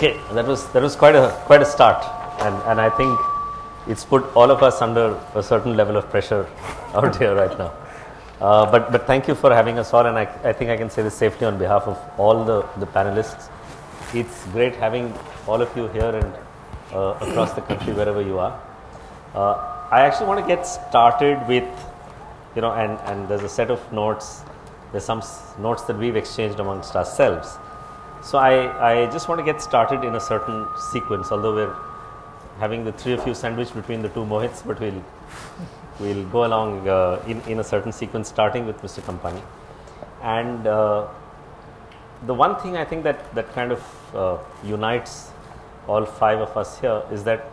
Okay, that was quite a start, and I think it's put all of us under a certain level of pressure out here right now. But thank you for having us all, and I think I can say this safely on behalf of all the panelists. It's great having all of you here and across the country, wherever you are. I actually want to get started with, and there's a set of notes. There's some notes that we've exchanged amongst ourselves. So I just want to get started in a certain sequence, although we're having the three of you sandwiched between the two Mohits, but we'll go along in a certain sequence, starting with Mr. Kampani. And the one thing I think that kind of unites all five of us here is that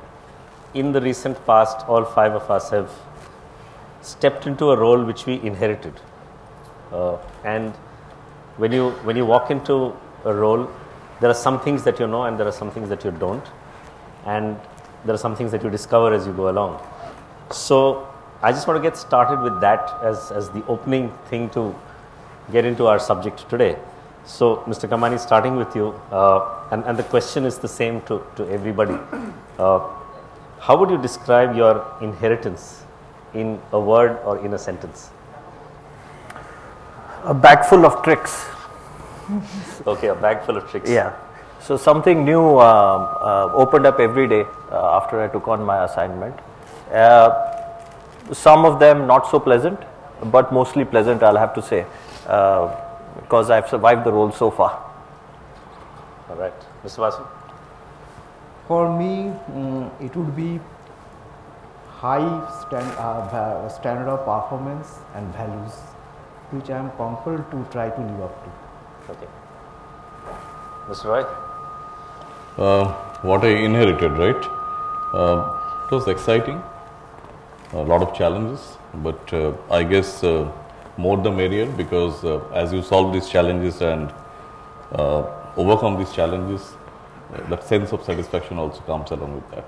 in the recent past, all five of us have stepped into a role which we inherited. And when you walk into a role, there are some things that you know and there are some things that you don't, and there are some things that you discover as you go along. So I just want to get started with that as the opening thing to get into our subject today. So Mr. Kampani, starting with you, and the question is the same to everybody. How would you describe your inheritance in a word or in a sentence? A bag full of tricks. Okay, a bag full of tricks. Yeah. So something new opened up every day after I took on my assignment. Some of them not so pleasant, but mostly pleasant, I'll have to say, because I've survived the role so far. All right. Mr. Basu? For me, it would be high standard of performance and values, which I am compelled to try to live up to. Okay. Mr. Roy? What I inherited, right? It was exciting, a lot of challenges, but I guess more the merrier, because as you solve these challenges and overcome these challenges, that sense of satisfaction also comes along with that.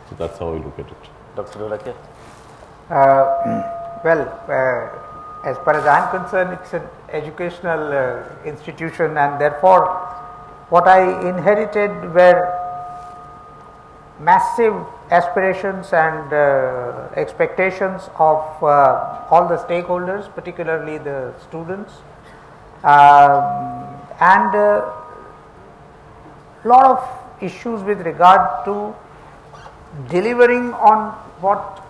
So that's how I look at it. Dr. Dholakia? As far as I am concerned, it's an educational institution, and therefore what I inherited were massive aspirations and expectations of all the stakeholders, particularly the students, and a lot of issues with regard to delivering on what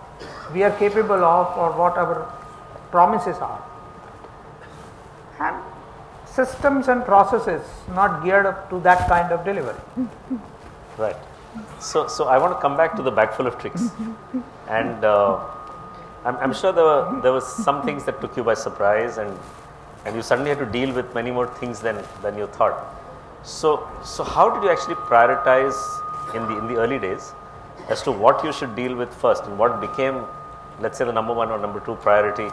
we are capable of or what our promises are, and systems and processes not geared up to that kind of delivery. Right. So I want to come back to the bag full of tricks, and I'm sure there was some things that took you by surprise, and you suddenly had to deal with many more things than you thought. So how did you actually prioritize in the early days as to what you should deal with first, and what became, let's say, the number one or number two priority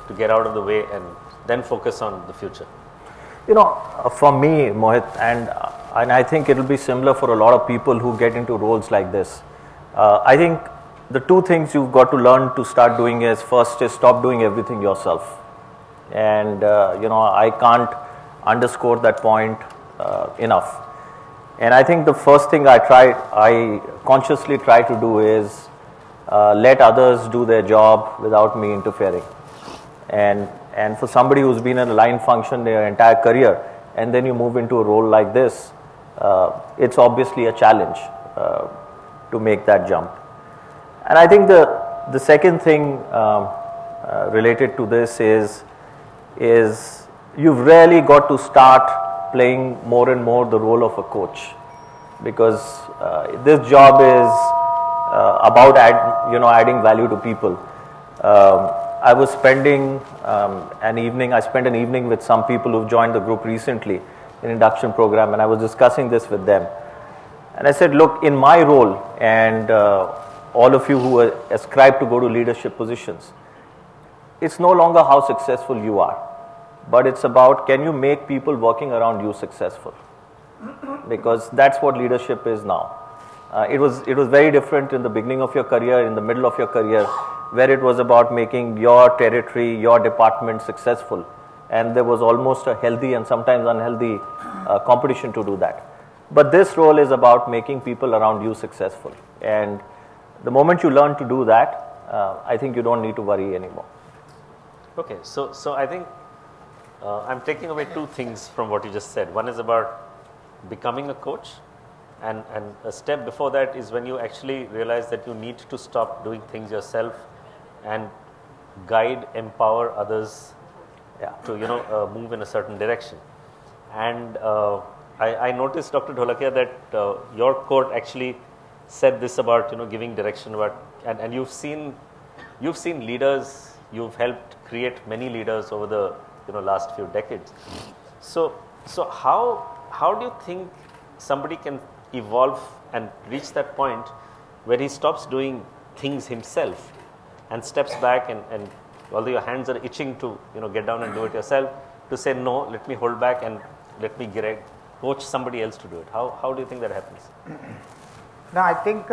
to get out of the way and then focus on the future? For me, Mohit, and I think it will be similar for a lot of people who get into roles like this. I think the two things you've got to learn to start doing is, first is stop doing everything yourself. And, I can't underscore that point enough. And I think the first thing I consciously try to do is let others do their job without me interfering. And for somebody who's been in a line function their entire career, and then you move into a role like this, it's obviously a challenge to make that jump. And I think the second thing related to this is you've really got to start playing more and more the role of a coach, because this job is about adding value to people. I was spending I spent an evening with some people who've joined the group recently in induction program, and I was discussing this with them. And I said, look, in my role, and all of you who are ascribed to go to leadership positions, it's no longer how successful you are, but it's about, can you make people working around you successful? Because that's what leadership is now. It was very different in the beginning of your career, in the middle of your career, where it was about making your territory, your department successful, and there was almost a healthy and sometimes unhealthy competition to do that. But this role is about making people around you successful. And the moment you learn to do that, I think you don't need to worry anymore. Okay, so I think I'm taking away two things from what you just said. One is about becoming a coach, and a step before that is when you actually realize that you need to stop doing things yourself and guide, empower others to move in a certain direction. And I noticed, Dr. Dholakia, that your quote actually said this about giving direction, and you've seen leaders, you've helped create many leaders over the last few decades. So how do you think somebody can evolve and reach that point where he stops doing things himself and steps back, and although your hands are itching to get down and do it yourself, to say no, let me hold back and let me coach somebody else to do it? How do you think that happens? Now, I think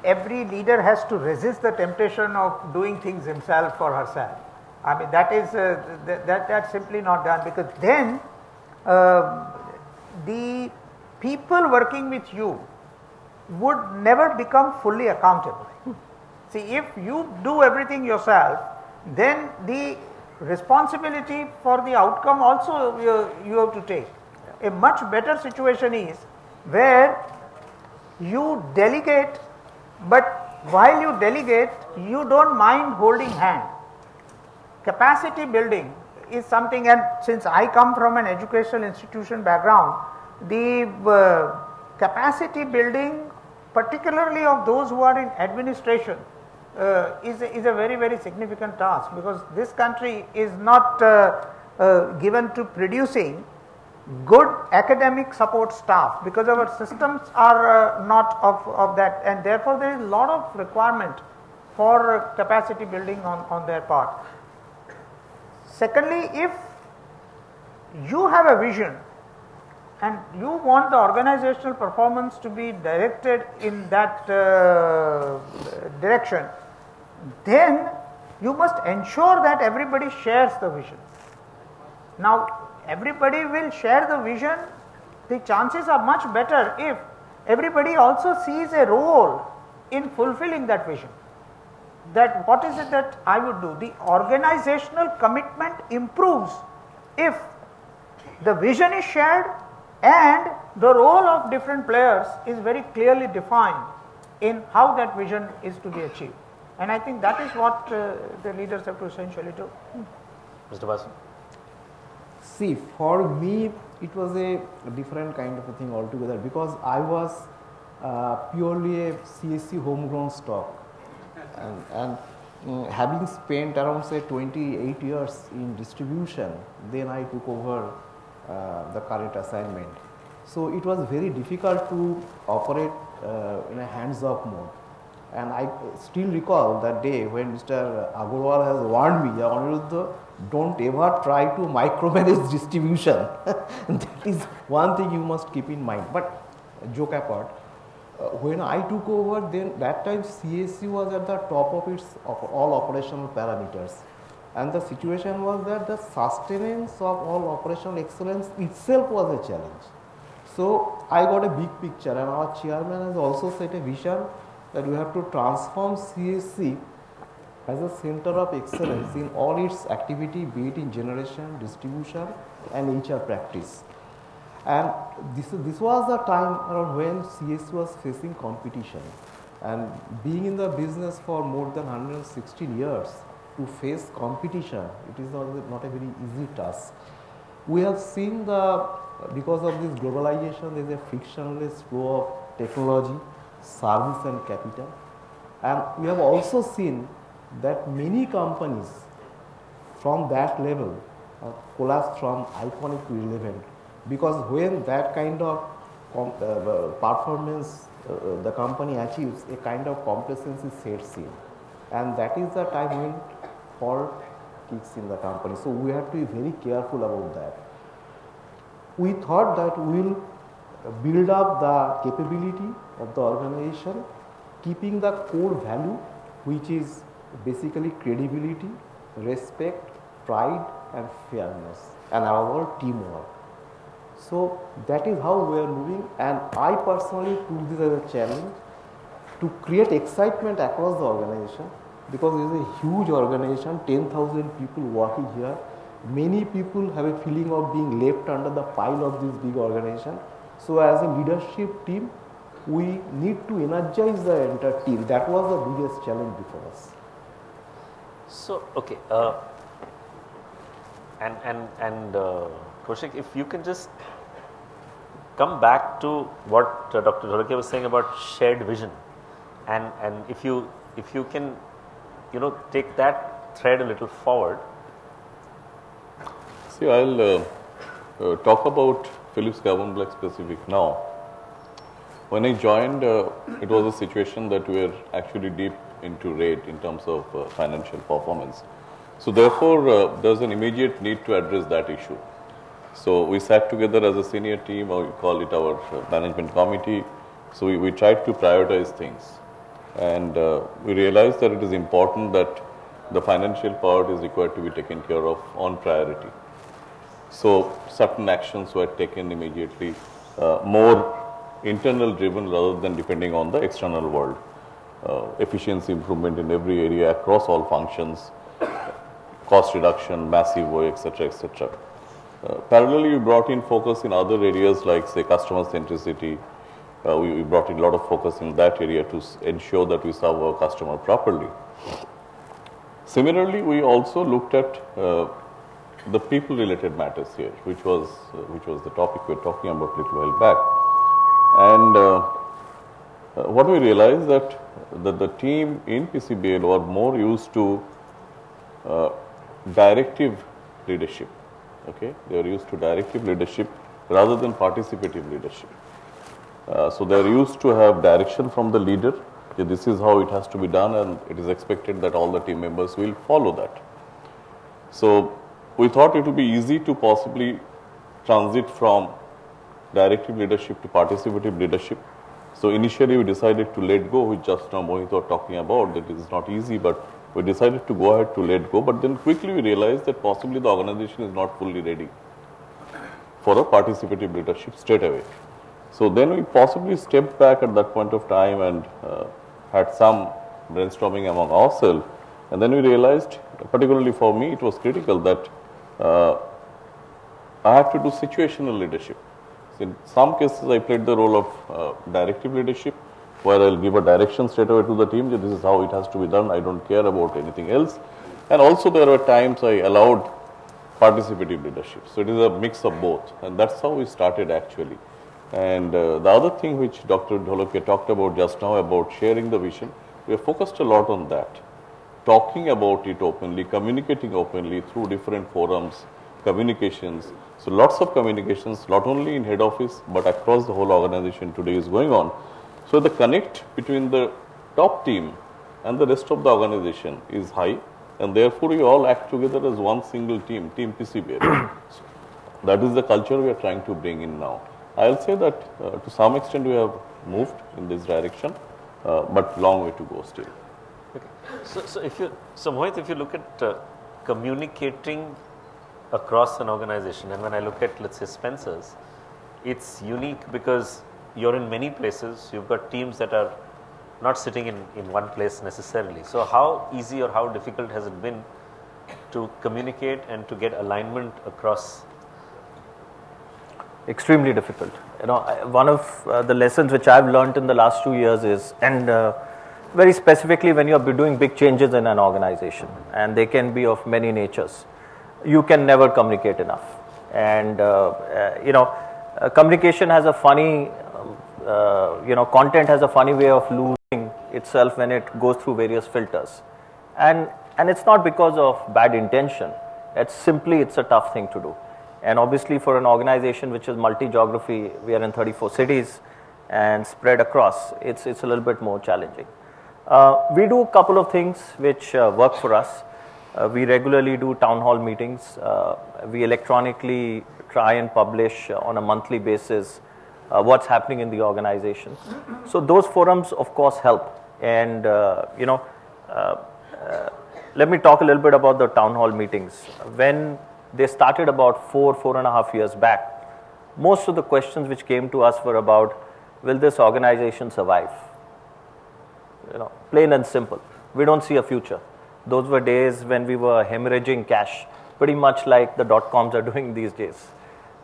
every leader has to resist the temptation of doing things himself or herself. I mean, that is that's simply not done, because then the people working with you would never become fully accountable. See, if you do everything yourself, then the responsibility for the outcome also you have to take. A much better situation is where you delegate, but while you delegate, you don't mind holding hand. Capacity building is something, and since I come from an educational institution background, the capacity building, particularly of those who are in administration, is a very, very significant task, because this country is not given to producing good academic support staff, because our systems are not of that, and therefore there is a lot of requirement for capacity building on their part. Secondly, if you have a vision and you want the organizational performance to be directed in that direction, then you must ensure that everybody shares the vision. Now, everybody will share the vision. The chances are much better if everybody also sees a role in fulfilling that vision. That what is it that I would do? The organizational commitment improves if the vision is shared and the role of different players is very clearly defined in how that vision is to be achieved. And I think that is what the leaders have to essentially do. Mr. Basu? See, for me, it was a different kind of a thing altogether, because I was purely a CESC homegrown stock, and having spent around say 28 years in distribution, then I took over the current assignment. So it was very difficult to operate in a hands-off mode. And I still recall that day when Mr. Agarwal has warned me, Aniruddha, don't ever try to micromanage distribution. That is one thing you must keep in mind. But joke apart, when I took over, then that time CESC was at the top of its all operational parameters. And the situation was that the sustenance of all operational excellence itself was a challenge. So I got a big picture, and our chairman has also set a vision that we have to transform CESC as a center of excellence in all its activity, be it in generation, distribution and HR practice. And this was the time around when CESC was facing competition, and being in the business for more than 116 years, to face competition, it is not a very easy task. We have seen because of this globalization, there is a frictionless flow of technology, service and capital, and we have also seen that many companies from that level collapsed from iconic to irrelevant, because when that kind of performance the company achieves, a kind of complacency sets in, and that is the time when fault kicks in the company. So we have to be very careful about that. We thought that we will build up the capability of the organization, keeping the core value, which is basically credibility, respect, pride and fairness, and our teamwork. So that is how we are moving, and I personally took this as a challenge to create excitement across the organization, because it is a huge organization, 10,000 people working here. Many people have a feeling of being left under the pile of this big organization. So as a leadership team, we need to energize the entire team. That was the biggest challenge before us. So, okay, Kaushik, if you can just come back to what Dr. Dholakia was saying about shared vision, and if you can, take that thread a little forward. See, I'll talk about Philips Carbon Black specific now. When I joined, it was a situation that we were actually deep into red in terms of financial performance. So therefore, there's an immediate need to address that issue. So we sat together as a senior team, or we call it our management committee. So we tried to prioritize things, and we realized that it is important that the financial part is required to be taken care of on priority. So certain actions were taken immediately, more internal driven rather than depending on the external world. Efficiency improvement in every area across all functions, cost reduction, massive way, etc., etc. Parallelly, we brought in focus in other areas like, say, customer centricity. We brought in a lot of focus in that area to ensure that we serve our customer properly. Similarly, we also looked at the people-related matters here, which was the topic we were talking about a little while back. And what we realized that the team in PCBL were more used to directive leadership. Okay, they are used to directive leadership rather than participative leadership. So they are used to have direction from the leader. This is how it has to be done, and it is expected that all the team members will follow that. So we thought it would be easy to possibly transit from directive leadership to participative leadership. So initially we decided to let go, which just now Mohit was talking about, that it is not easy, but we decided to go ahead to let go. But then quickly we realized that possibly the organization is not fully ready for a participative leadership straight away. So then we possibly stepped back at that point of time and had some brainstorming among ourselves. And then we realized, particularly for me, it was critical that I have to do situational leadership. So in some cases, I played the role of directive leadership, where I'll give a direction straight away to the team that this is how it has to be done. I don't care about anything else. And also there were times I allowed participative leadership. So it is a mix of both, and that's how we started actually. And the other thing which Dr. Dholakia talked about just now about sharing the vision, we have focused a lot on that. Talking about it openly, communicating openly through different forums, communications. So lots of communications, not only in head office, but across the whole organization today is going on. So the connect between the top team and the rest of the organization is high, and therefore we all act together as one single team, Team PCBL. So that is the culture we are trying to bring in now. I'll say that to some extent we have moved in this direction, but long way to go still. Okay. So Mohit, if you look at communicating across an organization, and when I look at, let's say, Spencer's, it's unique because you're in many places, you've got teams that are not sitting in one place necessarily. So how easy or how difficult has it been to communicate and to get alignment across? Extremely difficult. One of the lessons which I've learned in the last 2 years is, and very specifically when you are doing big changes in an organization, and they can be of many natures, you can never communicate enough. And communication has a funny, content has a funny way of losing itself when it goes through various filters. And it's not because of bad intention. It's a tough thing to do. And obviously for an organization which is multi-geography, we are in 34 cities and spread across, it's a little bit more challenging. We do a couple of things which work for us. We regularly do town hall meetings. We electronically try and publish on a monthly basis what's happening in the organization. So those forums of course help. And let me talk a little bit about the town hall meetings. When they started about 4.5 years back, most of the questions which came to us were about, will this organization survive? Plain and simple. We don't see a future. Those were days when we were hemorrhaging cash, pretty much like the dot-coms are doing these days.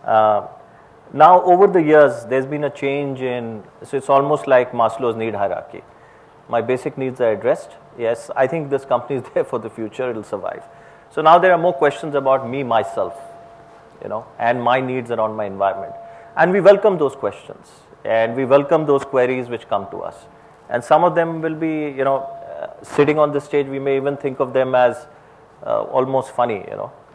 Now, over the years, there's been a change so it's almost like Maslow's need hierarchy. My basic needs are addressed. Yes, I think this company is there for the future, it'll survive. So now there are more questions about me, myself, and my needs around my environment. And we welcome those questions, and we welcome those queries which come to us. And some of them will be, sitting on the stage, we may even think of them as almost funny,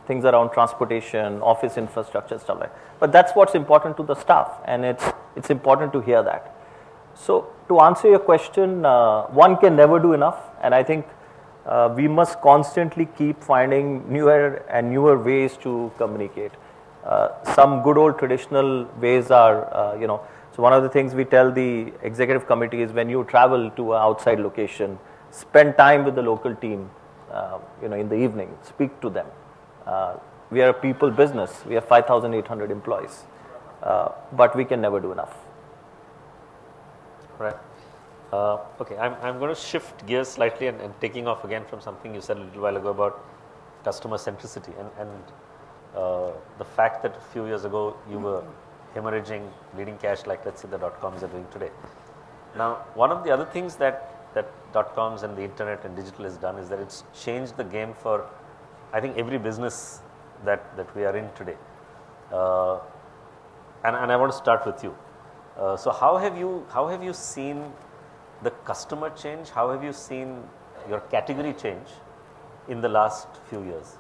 things around transportation, office infrastructure, stuff like that. But that's what's important to the staff, and it's important to hear that. So to answer your question, one can never do enough, and I think we must constantly keep finding newer and newer ways to communicate. Some good old traditional ways are, so one of the things we tell the executive committee is when you travel to an outside location, spend time with the local team, in the evening, speak to them. We are a people business. We have 5,800 employees, but we can never do enough. Right. Okay, I'm going to shift gears slightly and taking off again from something you said a little while ago about customer centricity and the fact that a few years ago you were hemorrhaging, bleeding cash like let's say the dot-coms are doing today. Now, one of the other things that dot-coms and the internet and digital has done is that it's changed the game for, I think, every business that we are in today. And I want to start with you. So how have you seen the customer change? How have you seen your category change in the last few years?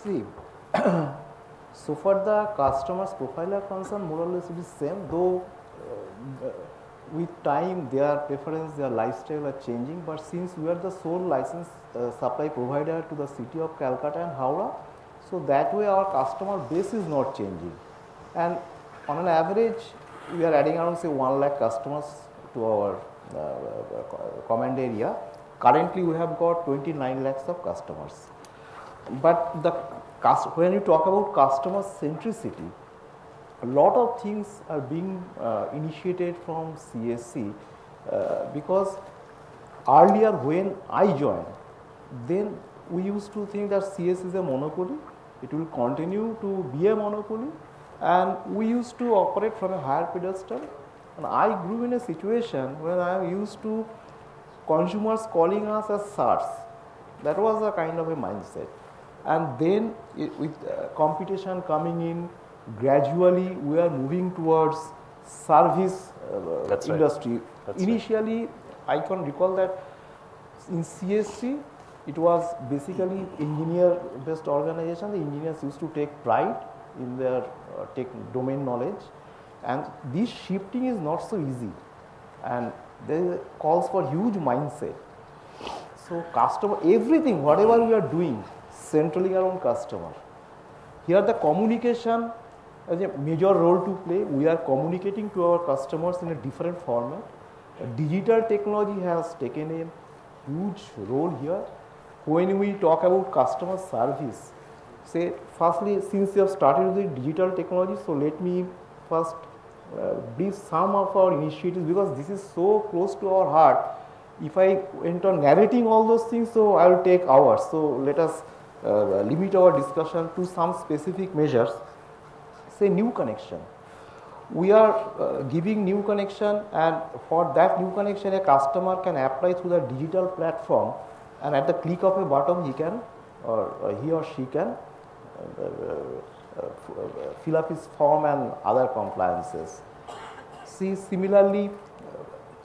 See, so far the customer's profile are concerned, more or less it is same, though with time their preference, their lifestyle are changing, but since we are the sole license supply provider to the city of Calcutta and Howrah, so that way our customer base is not changing. And on an average, we are adding around say 1 lakh customers to our command area. Currently, we have got 29 lakhs of customers. But when you talk about customer centricity, a lot of things are being initiated from CESC because earlier when I joined, then we used to think that CESC is a monopoly. It will continue to be a monopoly, and we used to operate from a higher pedestal. And I grew in a situation where I am used to consumers calling us as SARS. That was a kind of a mindset. And then with competition coming in, gradually we are moving towards service industry. Right. Initially, I can recall that in CESC, it was basically engineer-based organization. The engineers used to take pride in their domain knowledge, and this shifting is not so easy, and there calls for huge mindset. So customer, everything, whatever we are doing, centrally around customer. Here the communication has a major role to play. We are communicating to our customers in a different format. Digital technology has taken a huge role here. When we talk about customer service, say firstly, since you have started with digital technology, so let me first brief some of our initiatives, because this is so close to our heart. If I went on narrating all those things, so I will take hours. So let us limit our discussion to some specific measures. Say new connection. We are giving new connection, and for that new connection a customer can apply through the digital platform, and at the click of a button he can or he or she can fill up his form and other compliances. See, similarly,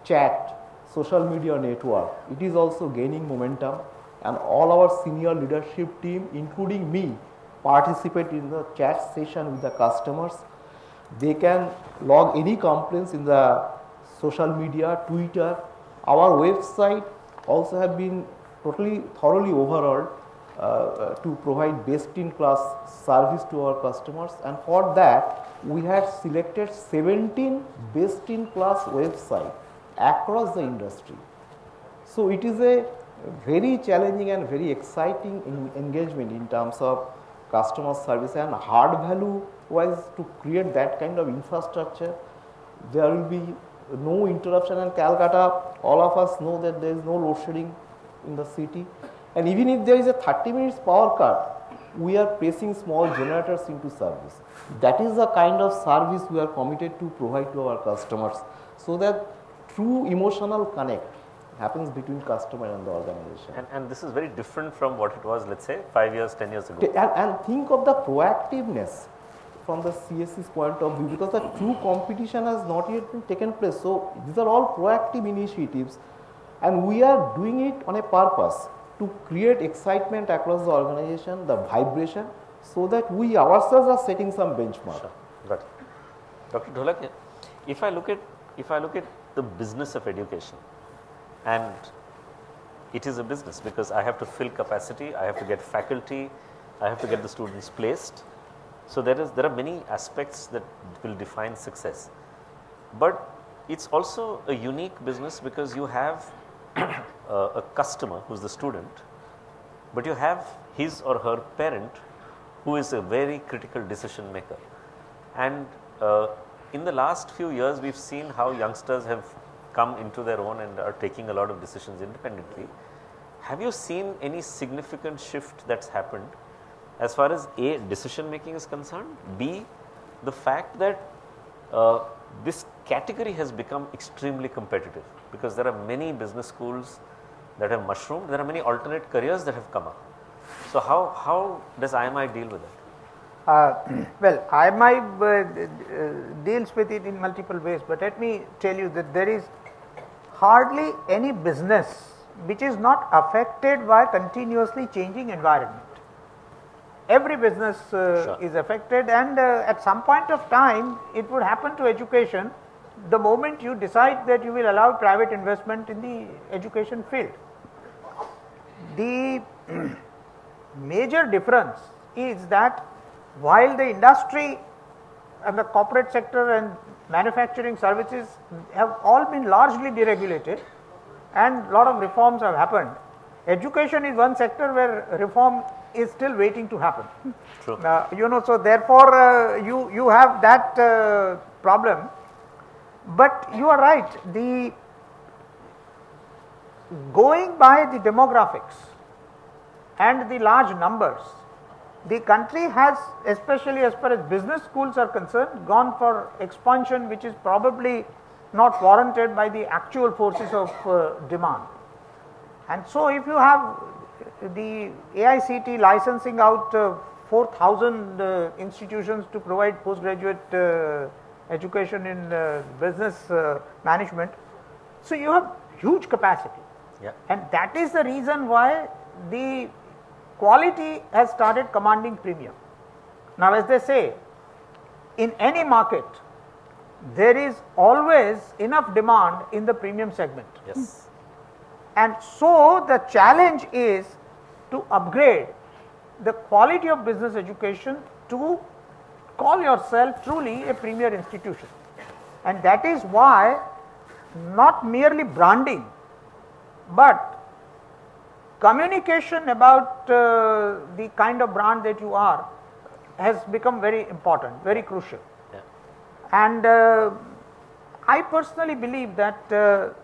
chat, social media network, it is also gaining momentum, and all our senior leadership team, including me, participate in the chat session with the customers. They can log any complaints in the social media, Twitter. Our website also have been thoroughly overhauled to provide best-in-class service to our customers, and for that we have selected 17 best-in-class websites across the industry. So it is a very challenging and very exciting engagement in terms of customer service, and hard value wise to create that kind of infrastructure. There will be no interruption, and Calcutta, all of us know that there is no load shedding in the city, and even if there is a 30 minutes power cut, we are placing small generators into service. That is the kind of service we are committed to provide to our customers, so that true emotional connect happens between customer and the organization. And this is very different from what it was, let's say, 5 years, 10 years ago. And think of the proactiveness from the CESC's point of view, because the true competition has not yet been taken place. So these are all proactive initiatives, and we are doing it on a purpose to create excitement across the organization, the vibration, so that we ourselves are setting some benchmark. Sure. Got it. Dr. Dholakia, if I look at the business of education, and it is a business because I have to fill capacity, I have to get faculty, I have to get the students placed. So there are many aspects that will define success, but it's also a unique business because you have a customer who is the student, but you have his or her parent who is a very critical decision maker. And in the last few years, we've seen how youngsters have come into their own and are taking a lot of decisions independently. Have you seen any significant shift that's happened as far as A, decision making is concerned, B, the fact that this category has become extremely competitive because there are many business schools that have mushroomed, there are many alternate careers that have come up. So how does IMI deal with it? Well, IMI deals with it in multiple ways, but let me tell you that there is hardly any business which is not affected by continuously changing environment. Every business Sure. is affected, and at some point of time it would happen to education the moment you decide that you will allow private investment in the education field. The major difference is that while the industry and the corporate sector and manufacturing services have all been largely deregulated and a lot of reforms have happened, education is one sector where reform is still waiting to happen. True. So therefore you have that problem, but you are right, the going by the demographics and the large numbers, the country has, especially as far as business schools are concerned, gone for expansion which is probably not warranted by the actual forces of demand. And so if you have the AICT licensing out 4,000 institutions to provide postgraduate education in business management, so you have huge capacity. Yeah. And that is the reason why the quality has started commanding premium. Now, as they say, in any market there is always enough demand in the premium segment. Yes. And so the challenge is to upgrade the quality of business education to call yourself truly a premier institution. And that is why not merely branding, but communication about the kind of brand that you are has become very important, very crucial. Yeah. And I personally believe that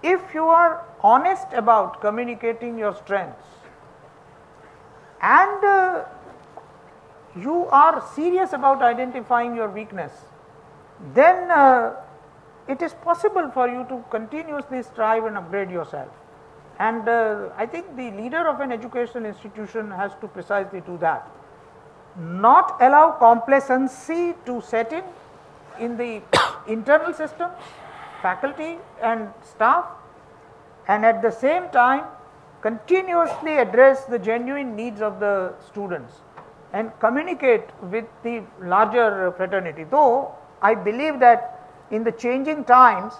if you are honest about communicating your strengths and you are serious about identifying your weakness, then it is possible for you to continuously strive and upgrade yourself. And I think the leader of an educational institution has to precisely do that. Not allow complacency to set in the internal system, faculty and staff, and at the same time continuously address the genuine needs of the students and communicate with the larger fraternity. Though I believe that in the changing times,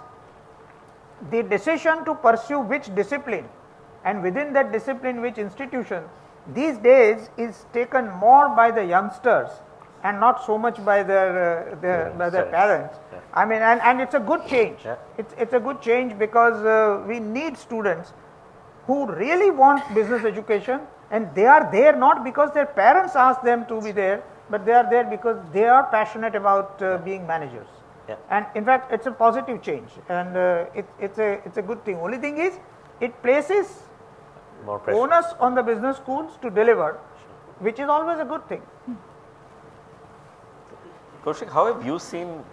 the decision to pursue which discipline and within that discipline which institution these days is taken more by the youngsters and not so much by their parents. Yeah. I mean, and it's a good change. Yeah. It's a good change because we need students who really want business education, and they are there not because their parents asked them to be there, but they are there because they are passionate about being managers. Yeah. And in fact, it's a positive change, and it's a good thing. Only thing is, it places More pressure. onus on the business schools to deliver, which is always a good thing. Kaushik, how have you seen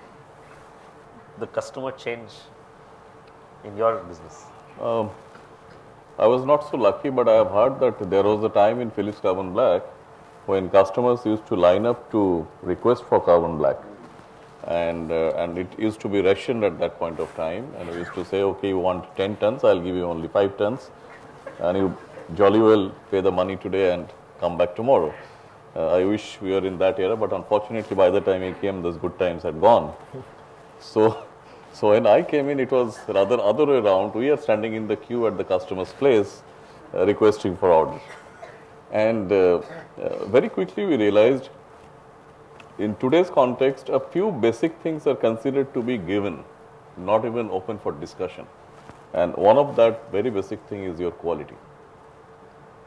the customer change in your business? I was not so lucky, but I have heard that there was a time in Philips Carbon Black when customers used to line up to request for carbon black, and it used to be rationed at that point of time, and we used to say, okay, you want 10 tons, I'll give you only 5 tons, and you jolly well pay the money today and come back tomorrow. I wish we were in that era, but unfortunately by the time he came, those good times had gone. So when I came in, it was rather other way around. We are standing in the queue at the customer's place requesting for order. And very quickly we realized in today's context, a few basic things are considered to be given, not even open for discussion. And one of that very basic thing is your quality.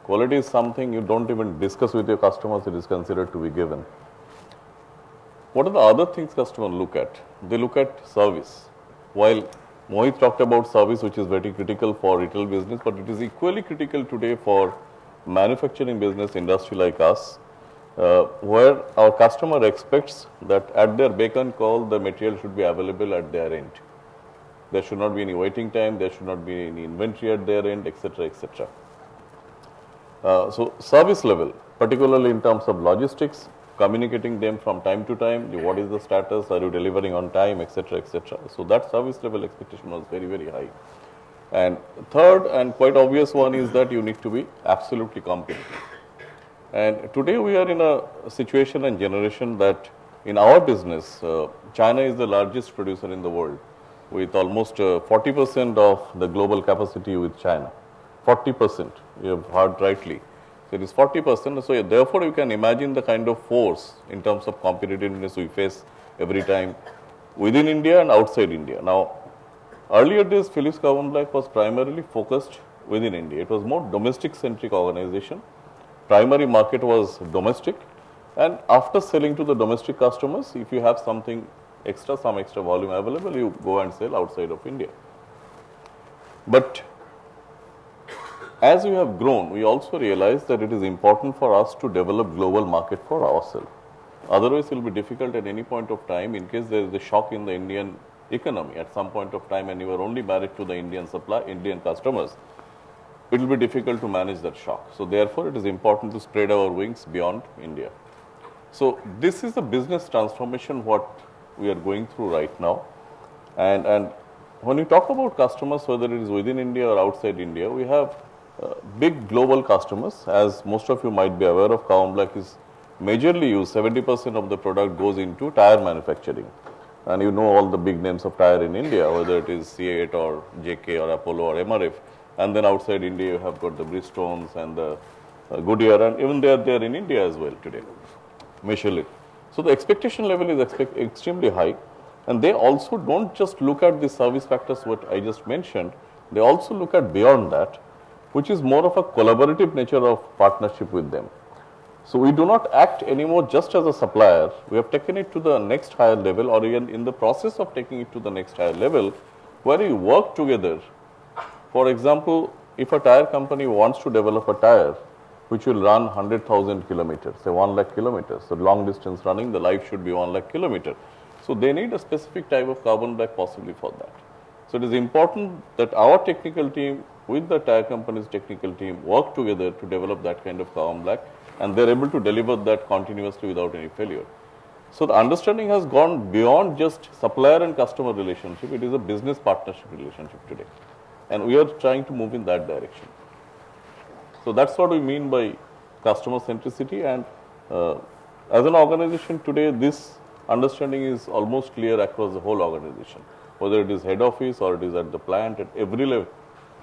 Quality is something you don't even discuss with your customers, it is considered to be given. What are the other things customers look at? They look at service. While Mohit talked about service, which is very critical for retail business, but it is equally critical today for manufacturing business industry like us, where our customer expects that at their beck and call, the material should be available at their end. There should not be any waiting time, there should not be any inventory at their end, etc., etc. So service level, particularly in terms of logistics, communicating them from time to time, what is the status, are you delivering on time, etc., etc. So that service level expectation was very, very high. And third and quite obvious one is that you need to be absolutely competitive. And today we are in a situation and generation that in our business, China is the largest producer in the world with almost 40% of the global capacity with China. 40%, you have heard rightly. So it is 40%. So therefore, you can imagine the kind of force in terms of competitiveness we face every time within India and outside India. Now, earlier days, Philips Carbon Black was primarily focused within India. It was more domestic-centric organization. Primary market was domestic, and after selling to the domestic customers, if you have something extra, some extra volume available, you go and sell outside of India. But as we have grown, we also realize that it is important for us to develop global market for ourselves. Otherwise, it will be difficult at any point of time in case there is a shock in the Indian economy at some point of time and you are only married to the Indian customers. It will be difficult to manage that shock. So therefore, it is important to spread our wings beyond India. So this is the business transformation what we are going through right now. And when you talk about customers, whether it is within India or outside India, we have big global customers. As most of you might be aware of, carbon black is majorly used, 70% of the product goes into tire manufacturing. And you know all the big names of tire in India, whether it is C8 or JK or Apollo or MRF. And then outside India, you have got the Bristones and the Goodyear, and even they are there in India as well today, Michelin. So the expectation level is extremely high, and they also don't just look at the service factors what I just mentioned, they also look at beyond that, which is more of a collaborative nature of partnership with them. So we do not act anymore just as a supplier, we have taken it to the next higher level, or even in the process of taking it to the next higher level, where we work together. For example, if a tire company wants to develop a tire which will run 100,000 kilometers, say 1 lakh kilometers, so long distance running, the life should be 1 lakh kilometers. So they need a specific type of carbon black possibly for that. So it is important that our technical team with the tire company's technical team work together to develop that kind of carbon black, and they are able to deliver that continuously without any failure. So the understanding has gone beyond just supplier and customer relationship, it is a business partnership relationship today. And we are trying to move in that direction. So that's what we mean by customer centricity, and as an organization today, this understanding is almost clear across the whole organization. Whether it is head office or it is at the plant, at every level,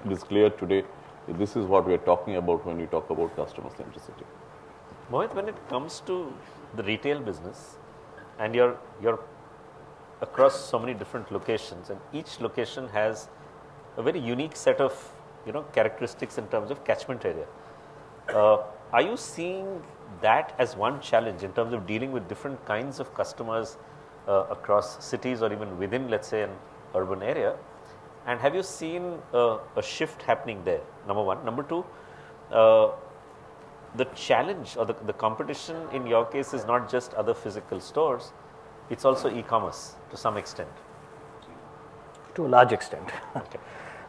it is clear today. This is what we are talking about when we talk about customer centricity. Mohit, when it comes to the retail business, and you're across so many different locations, and each location has a very unique set of characteristics in terms of catchment area. Are you seeing that as one challenge in terms of dealing with different kinds of customers across cities or even within, let's say, an urban area? And have you seen a shift happening there? Number one. Number two, the challenge or the competition in your case is not just other physical stores, it's also e-commerce to some extent. To a large extent.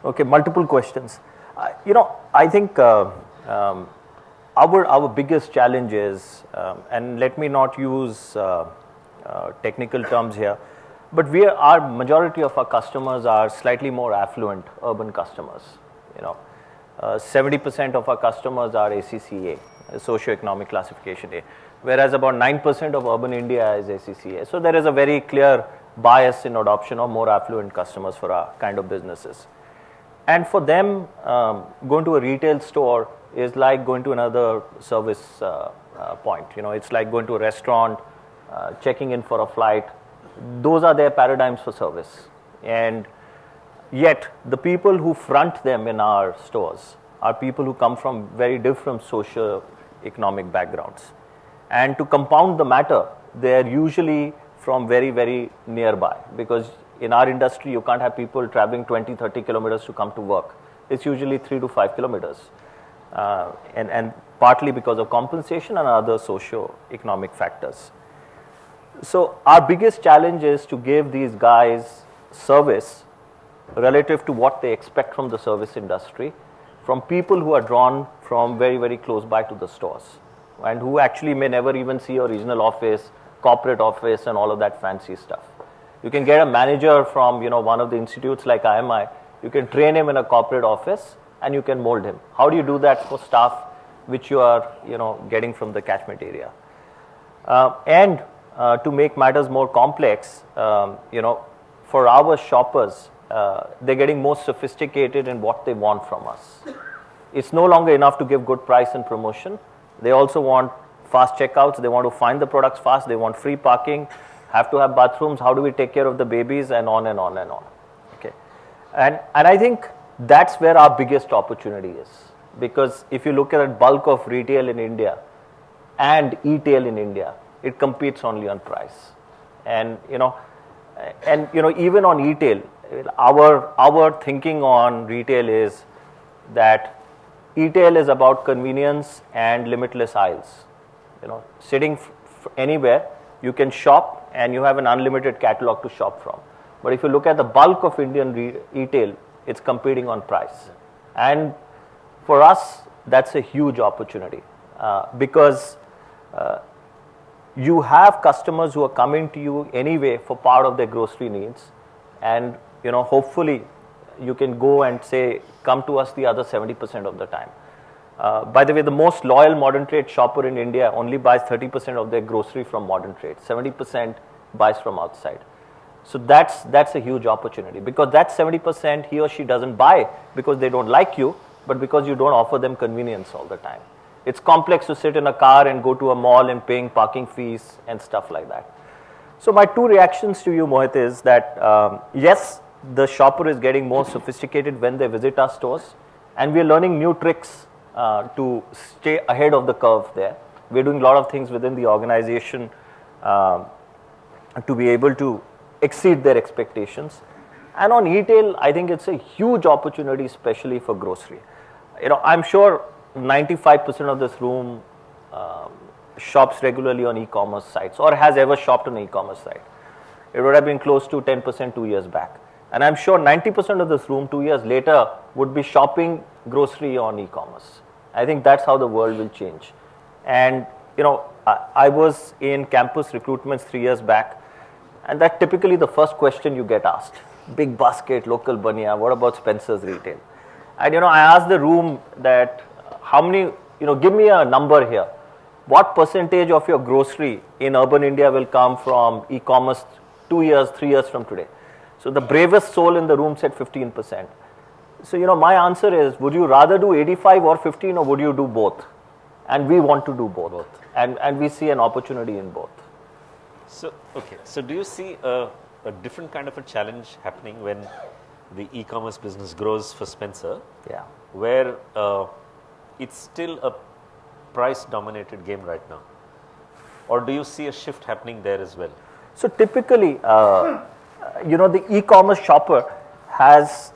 Okay, multiple questions. I think our biggest challenge is, and let me not use technical terms here, but our majority of our customers are slightly more affluent urban customers. 70% of our customers are ACCA, socioeconomic classification A, whereas about 9% of urban India is ACCA. So there is a very clear bias in adoption of more affluent customers for our kind of businesses. And for them, going to a retail store is like going to another service point. It's like going to a restaurant, checking in for a flight. Those are their paradigms for service. And yet, the people who front them in our stores are people who come from very different socio-economic backgrounds. And to compound the matter, they are usually from very, very nearby, because in our industry, you can't have people traveling 20, 30 kilometers to come to work. It's usually 3 to 5 kilometers. And partly because of compensation and other socio-economic factors. So our biggest challenge is to give these guys service relative to what they expect from the service industry, from people who are drawn from very, very close by to the stores, and who actually may never even see a regional office, corporate office, and all of that fancy stuff. You can get a manager from one of the institutes like IMI, you can train him in a corporate office, and you can mold him. How do you do that for staff which you are getting from the catchment area? And to make matters more complex, for our shoppers, they're getting more sophisticated in what they want from us. It's no longer enough to give good price and promotion. They also want fast checkouts. They want to find the products fast. They want free parking, have to have bathrooms. How do we take care of the babies, and on and on and on. Okay, and I think that's where our biggest opportunity is, because if you look at the bulk of retail in India and e-tail in India, it competes only on price. And even on e-tail, our thinking on retail is that e-tail is about convenience and limitless aisles. Sitting anywhere, you can shop and you have an unlimited catalog to shop from. But if you look at the bulk of Indian e-tail, it's competing on price. And for us, that's a huge opportunity, because you have customers who are coming to you anyway for part of their grocery needs, and hopefully you can go and say, come to us the other 70% of the time. By the way, the most loyal modern trade shopper in India only buys 30% of their grocery from modern trade. 70% buys from outside. So that's a huge opportunity, because that 70% he or she doesn't buy because they don't like you, but because you don't offer them convenience all the time. It's complex to sit in a car and go to a mall and paying parking fees and stuff like that. So my two reactions to you, Mohit, is that yes, the shopper is getting more sophisticated when they visit our stores, and we are learning new tricks to stay ahead of the curve there. We're doing a lot of things within the organization to be able to exceed their expectations. And on e-tail, I think it's a huge opportunity, especially for grocery. I'm sure 95% of this room shops regularly on e-commerce sites, or has ever shopped on an e-commerce site. It would have been close to 10% 2 years back. And I'm sure 90% of this room 2 years later would be shopping grocery on e-commerce. I think that's how the world will change. And I was in campus recruitments 3 years back, and that's typically the first question you get asked. Big basket, local bania, what about Spencer's retail? And I asked the room that how many, give me a number here. What percentage of your grocery in urban India will come from e-commerce 2 years, 3 years from today? So the bravest soul in the room said 15%. So my answer is, would you rather do 85 or 15, or would you do both? And we want to do both. And we see an opportunity in both. So, okay. So do you see a different kind of a challenge happening when the e-commerce business grows for Spencer? Yeah. Where it's still price dominated game right now, or do you see a shift happening there as well? So typically, the e-commerce shopper has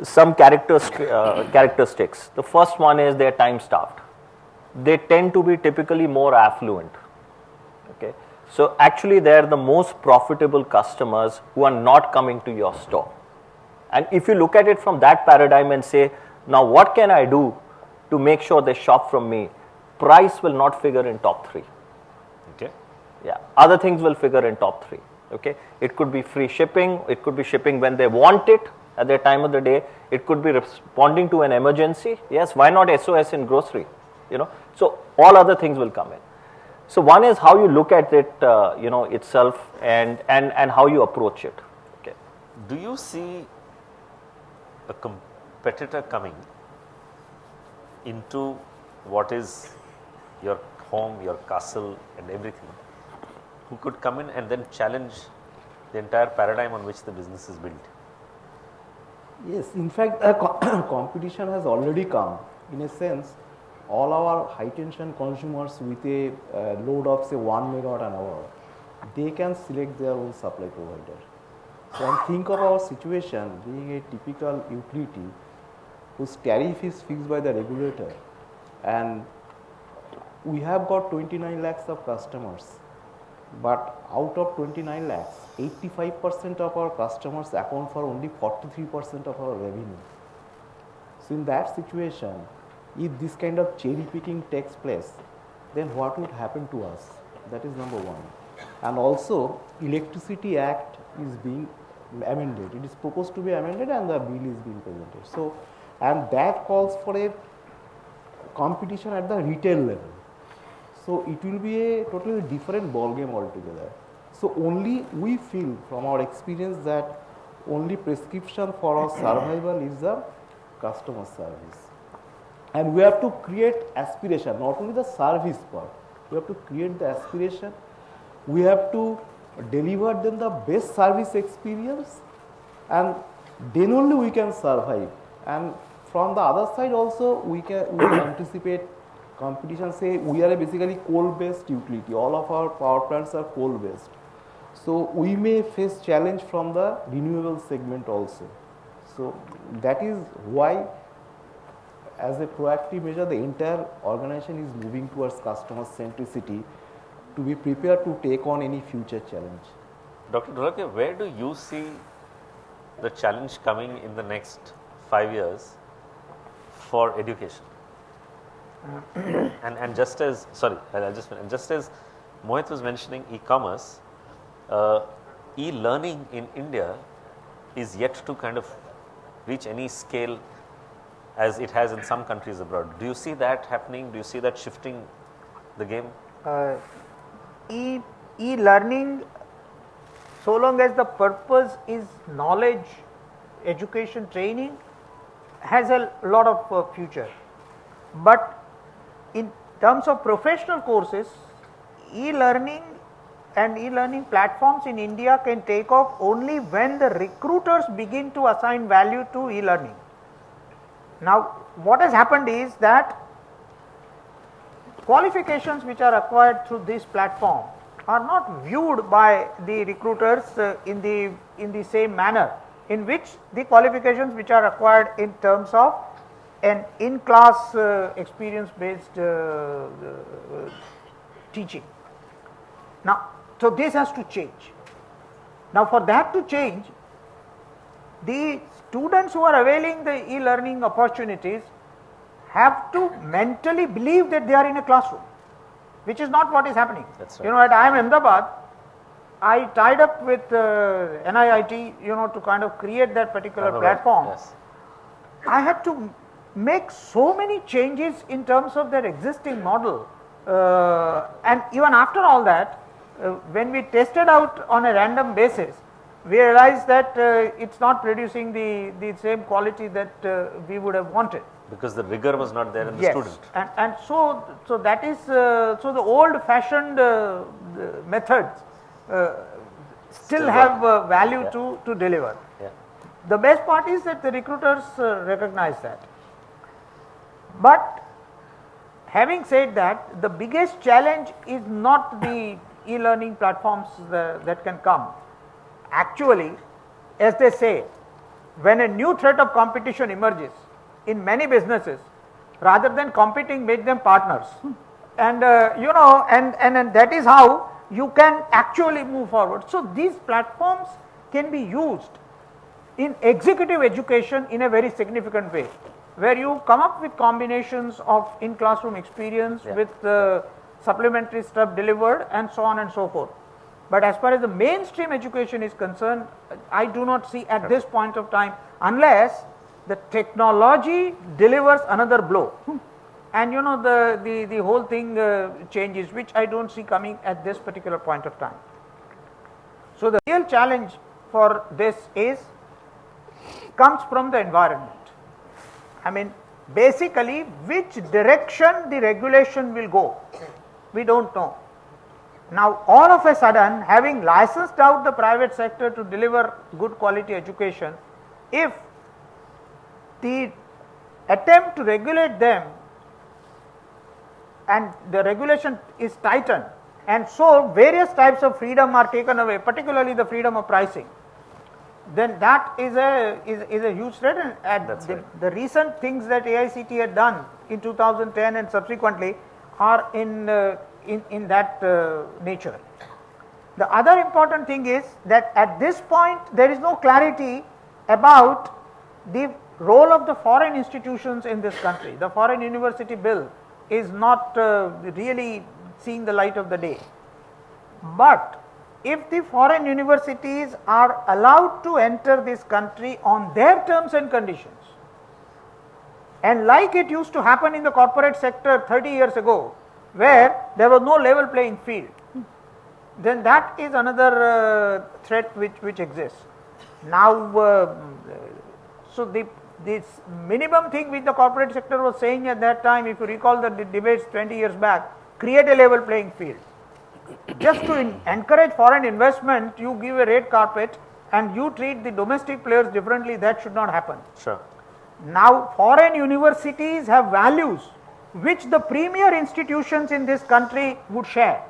some characteristics. The first one is they are time starved. They tend to be typically more affluent. Okay, so actually they are the most profitable customers who are not coming to your store. And if you look at it from that paradigm and say, now what can I do to make sure they shop from me? Price will not figure in top 3. Okay. Yeah, other things will figure in top 3. Okay, it could be free shipping, it could be shipping when they want it at their time of the day, it could be responding to an emergency. Yes, why not SOS in grocery? So all other things will come in. So one is how you look at it, itself, and how you approach it. Okay. Do you see a competitor coming into what is your home, your castle and everything, who could come in and then challenge the entire paradigm on which the business is built? Yes, in fact, competition has already come. In a sense, all our high tension consumers with a load of say 1 megawatt an hour, they can select their own supply provider. So, and think of our situation being a typical utility whose tariff is fixed by the regulator, and we have got 29 lakhs of customers, but out of 29 lakhs, 85% of our customers account for only 43% of our revenue. So, in that situation, if this kind of cherry picking takes place, then what would happen to us? That is number one. And also, Electricity Act is being amended. It is proposed to be amended and the bill is being presented. So, and that calls for a competition at the retail level. So, it will be a totally different ball game altogether. So, only we feel from our experience that only prescription for our survival is the customer service. And we have to create aspiration, not only the service part, we have to create the aspiration, we have to deliver them the best service experience, and then only we can survive. And from the other side also we can anticipate competition. Say we are a basically coal based utility, all of our power plants are coal based. So we may face challenge from the renewable segment also. So that is why, as a proactive measure, the entire organization is moving towards customer centricity to be prepared to take on any future challenge. Dr. Dholakia, where do you see the challenge coming in the next 5 years for education? and just as, sorry, I'll just finish. Just as Mohit was mentioning e-commerce, e-learning in India is yet to kind of reach any scale as it has in some countries abroad. Do you see that happening? Do you see that shifting the game? E-learning, so long as the purpose is knowledge, education, training, has a lot of future. But in terms of professional courses, e-learning and e-learning platforms in India can take off only when the recruiters begin to assign value to e-learning. Now, what has happened is that qualifications which are acquired through this platform are not viewed by the recruiters in the same manner in which the qualifications which are acquired in terms of an in-class experience based teaching. Now, so this has to change. Now, for that to change, the students who are availing the e-learning opportunities have to mentally believe that they are in a classroom, which is not what is happening. That's right. You know, at IIM Ahmedabad, I tied up with NIIT, to kind of create that particular platform. Yes. I had to make so many changes in terms of their existing model, and even after all that, when we tested out on a random basis, we realized that it's not producing the same quality that we would have wanted. Because the rigor was not there in the Yes, student. and so that is so the old fashioned methods still have value to deliver. Yeah. The best part is that the recruiters recognize that. But having said that, the biggest challenge is not the e-learning platforms that can come. Actually, as they say, when a new threat of competition emerges in many businesses, rather than competing, make them partners. And you know, and that is how you can actually move forward. So these platforms can be used in executive education in a very significant way, where you come up with combinations of in-classroom experience with supplementary stuff delivered and so on and so forth. But as far as the mainstream education is concerned, I do not see at this point of time, unless the technology delivers another blow. And you know, the whole thing changes, which I don't see coming at this particular point of time. So the real challenge for this comes from the environment. I mean, basically, which direction the regulation will go, we don't know. Now, all of a sudden, having licensed out the private sector to deliver good quality education, if the attempt to regulate them and the regulation is tightened, and so various types of freedom are taken away, particularly the freedom of pricing, then that is a huge threat. And the recent things that AICT had done in 2010 and subsequently are in that nature. The other important thing is that at this point there is no clarity about the role of the foreign institutions in this country. The foreign university bill is not really seeing the light of the day. But if the foreign universities are allowed to enter this country on their terms and conditions, and like it used to happen in the corporate sector 30 years ago, where there was no level playing field, then that is another threat which exists. Now, so this minimum thing which the corporate sector was saying at that time, if you recall the debates 20 years back, create a level playing field. Just to encourage foreign investment, you give a red carpet and you treat the domestic players differently. That should not happen. Sure. Now, foreign universities have values which the premier institutions in this country would share.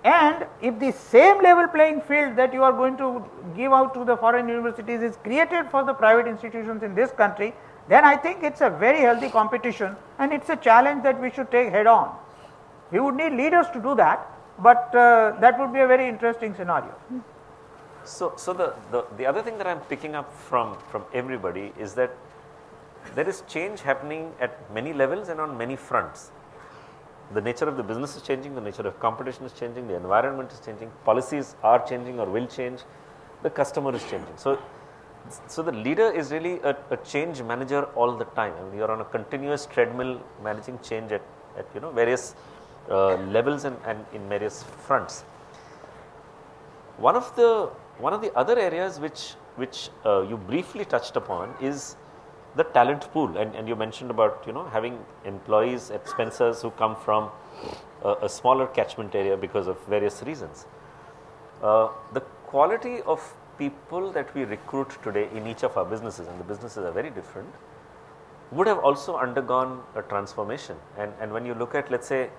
And if the same level playing field that you are going to give out to the foreign universities is created for the private institutions in this country, then I think it's a very healthy competition, and it's a challenge that we should take head on. We would need leaders to do that, but that would be a very interesting scenario. So the other thing that I'm picking up from everybody is that there is change happening at many levels and on many fronts. The nature of the business is changing, the nature of competition is changing, the environment is changing, policies are changing or will change, the customer is changing. So the leader is really a change manager all the time. I mean, you are on a continuous treadmill managing change at various levels and in various fronts. One of the other areas which you briefly touched upon is the talent pool, and you mentioned about having employees at Spencer's who come from a smaller catchment area because of various reasons. The quality of people that we recruit today in each of our businesses, and the businesses are very different, would have also undergone a transformation. And when you look at, let's say,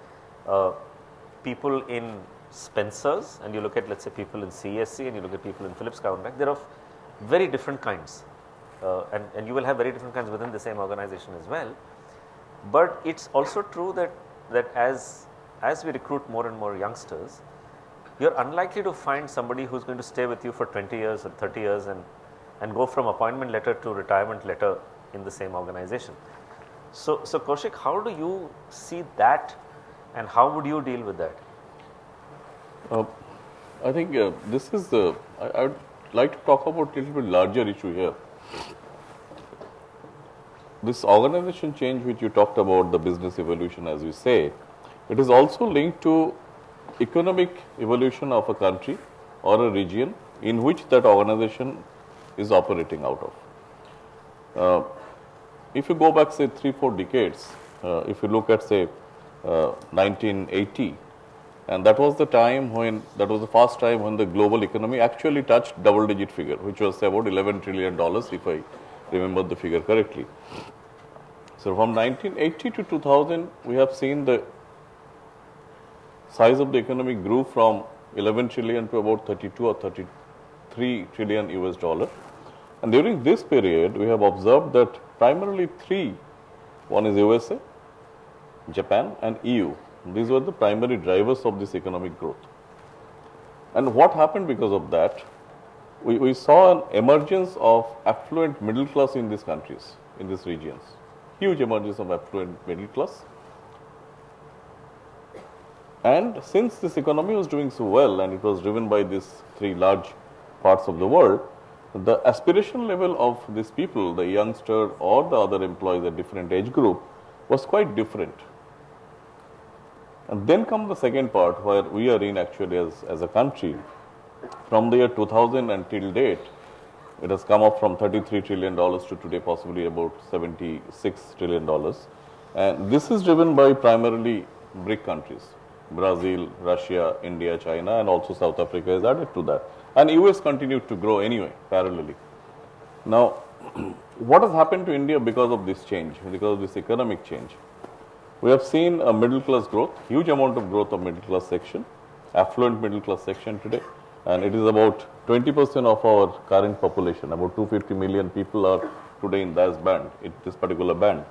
people in Spencer's, and you look at, let's say, people in CESC, and you look at people in Philips Cavendish, they're of very different kinds. And you will have very different kinds within the same organization as well. But it's also true that as we recruit more and more youngsters, you're unlikely to find somebody who's going to stay with you for 20 years or 30 years and go from appointment letter to retirement letter in the same organization. So Kaushik, how do you see that, and how would you deal with that? I think this is I would like to talk about a little bit larger issue here. This organization change which you talked about, the business evolution as you say, it is also linked to economic evolution of a country or a region in which that organization is operating out of. If you go back say 3-4 decades, if you look at say 1980, and that was the first time when the global economy actually touched double-digit figure, which was about $11 trillion, if I remember the figure correctly. So So from 1980 to 2000, we have seen the size of the economy grew from 11 trillion to about 32 or 33 trillion US dollar. And during this period, we have observed that primarily three, one is USA, Japan and EU. These were the primary drivers of this economic growth. And what happened because of that? We saw an emergence of affluent middle class in these countries, in these regions. Huge emergence of affluent middle class. And since this economy was doing so well and it was driven by these three large parts of the world, the aspiration level of these people, the youngster or the other employees at different age group, was quite different. And then comes the second part where we are in actually as a country. From the year 2000 until date, it has come up from $33 trillion to today possibly about $76 trillion. And this is driven by primarily BRIC countries, Brazil, Russia, India, China, and also South Africa is added to that. And US continued to grow anyway, parallelly. Now, what has happened to India because of this change, because of this economic change? We have seen a middle class growth, huge amount of growth of middle class section, affluent middle class section today. And it is about 20% of our current population, about 250 million people are today in this band, in this particular band.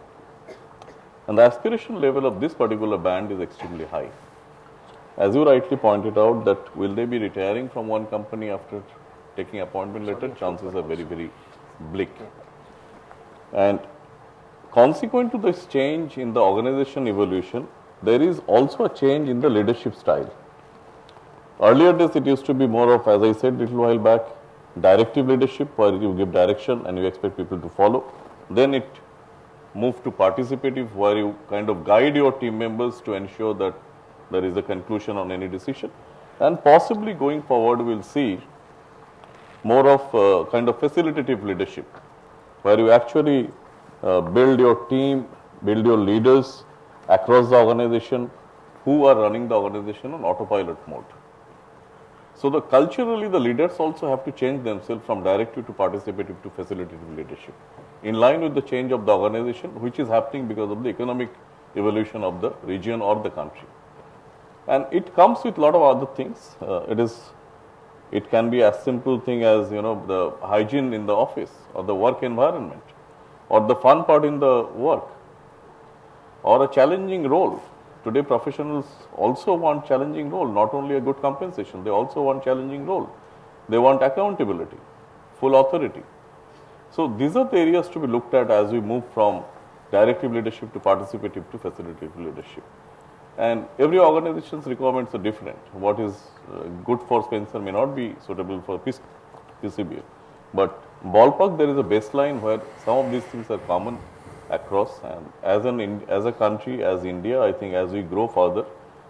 And the aspiration level of this particular band is extremely high. As you rightly pointed out that will they be retiring from one company after taking appointment letter, chances are very, very bleak. And consequent to this change in the organization evolution, there is also a change in the leadership style. Earlier days, it used to be more of, as I said a little while back, directive leadership where you give direction and you expect people to follow. Then it moved to participative where you kind of guide your team members to ensure that there is a conclusion on any decision. And possibly going forward, we'll see more of kind of facilitative leadership where you actually build your team, build your leaders across the organization who are running the organization on autopilot mode. So the culturally, the leaders also have to change themselves from directive to participative to facilitative leadership, in line with the change of the organization, which is happening because of the economic evolution of the region or the country. And it comes with a lot of other things. It can be as simple thing as the hygiene in the office or the work environment, or the fun part in the work, or a challenging role. Today, professionals also want challenging role, not only a good compensation, they also want challenging role. They want accountability, full authority. So these are the areas to be looked at as we move from directive leadership to participative to facilitative leadership. And every organization's requirements are different. What is good for Spencer may not be suitable for PCBL. But ballpark, there is a baseline where some of these things are common across, and as a country, as India, I think as we grow further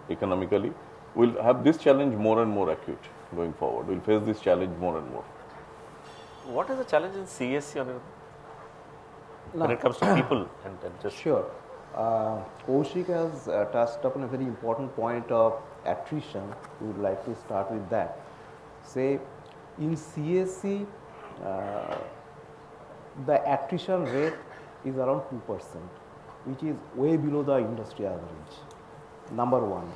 economically, we'll have this challenge more and more acute going forward. We'll face this challenge more and more. What is the challenge in CESC when it comes to people and just Sure. Kaushik has touched upon a very important point of attrition. We would like to start with that. Say, in CESC, the attrition rate is around 2%, which is way below the industry average. Number one.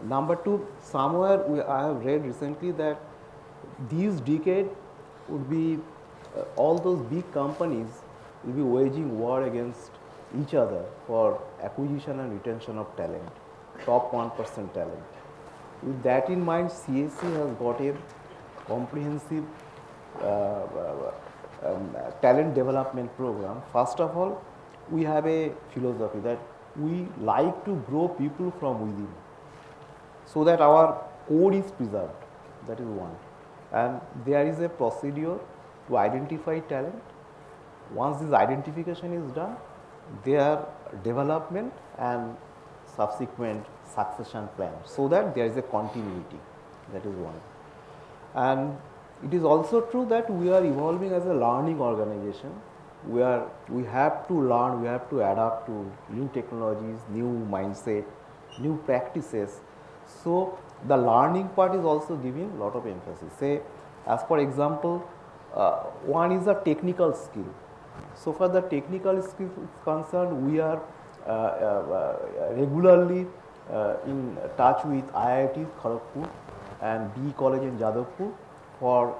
Number two, somewhere I have read recently that this decade would be all those big companies will be waging war against each other for acquisition and retention of talent, top 1% talent. With that in mind, CESC has got a comprehensive talent development program. First of all, we have a philosophy that we like to grow people from within so that our core is preserved. That is one. And there is a procedure to identify talent. Once this identification is done, their development and subsequent succession plan, so that there is a continuity. That is one. And it is also true that we are evolving as a learning organization. We have to learn, we have to adapt to new technologies, new mindset, new practices. So the learning part is also giving a lot of emphasis. Say, as for example, one is a technical skill. So far the technical skills is concerned, we are regularly in touch with IIT Kharagpur and B College in Jadavpur for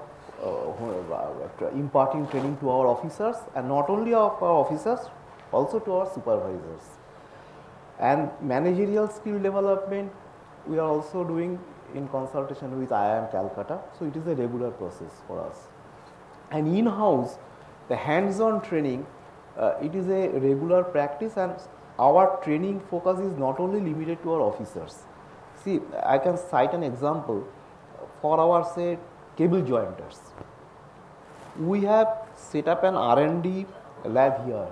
imparting training to our officers, and not only of our officers, also to our supervisors. And managerial skill development we are also doing in consultation with IIM Calcutta. So it is a regular process for us. And in-house, the hands-on training, it is a regular practice, and our training focus is not only limited to our officers. See, I can cite an example for our, say, cable jointers. We have set up an R&D lab here.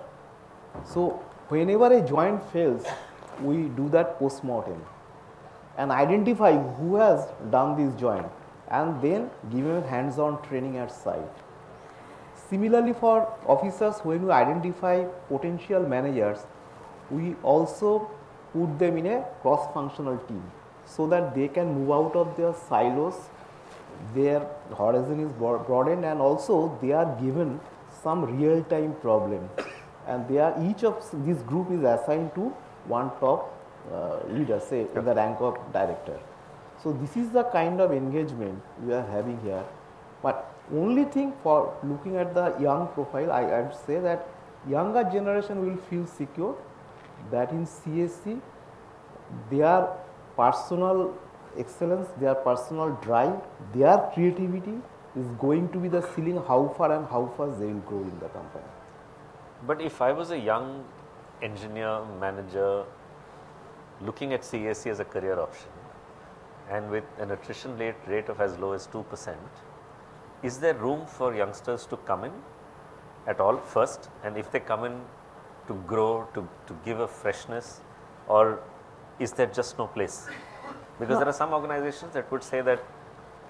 So whenever a joint fails, we do that post-mortem and identify who has done this joint, and then give them hands-on training at site. Similarly, for officers, when we identify potential managers, we also put them in a cross-functional team so that they can move out of their silos, their horizon is broadened, and also they are given some real-time problem. And they are, each of this group is assigned to one top leader, say in the rank of director. So this is the kind of engagement we are having here. But only thing for looking at the young profile, I would say that younger generation will feel secure that in CESC their personal excellence, their personal drive, their creativity is going to be the ceiling how far and how fast they will grow in the company. But if I was a young engineer, manager, looking at CESC as a career option, and with an attrition rate of as low as 2%, is there room for youngsters to come in at all first? And if they come in to grow, to give a freshness, or is there just no place? Because there are some organizations that would say that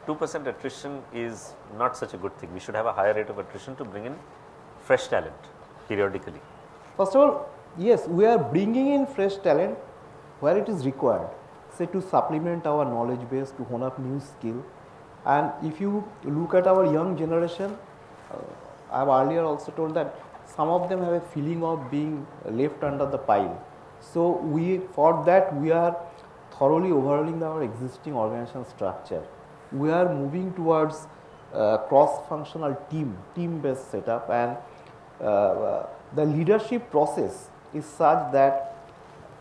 2% attrition is not such a good thing. We should have a higher rate of attrition to bring in fresh talent periodically. First of all, yes, we are bringing in fresh talent where it is required, say to supplement our knowledge base, to hone up new skill. And if you look at our young generation, I have earlier also told that some of them have a feeling of being left under the pile. So for that we are thoroughly overhauling our existing organization structure. We are moving towards cross-functional team-based setup, and the leadership process is such that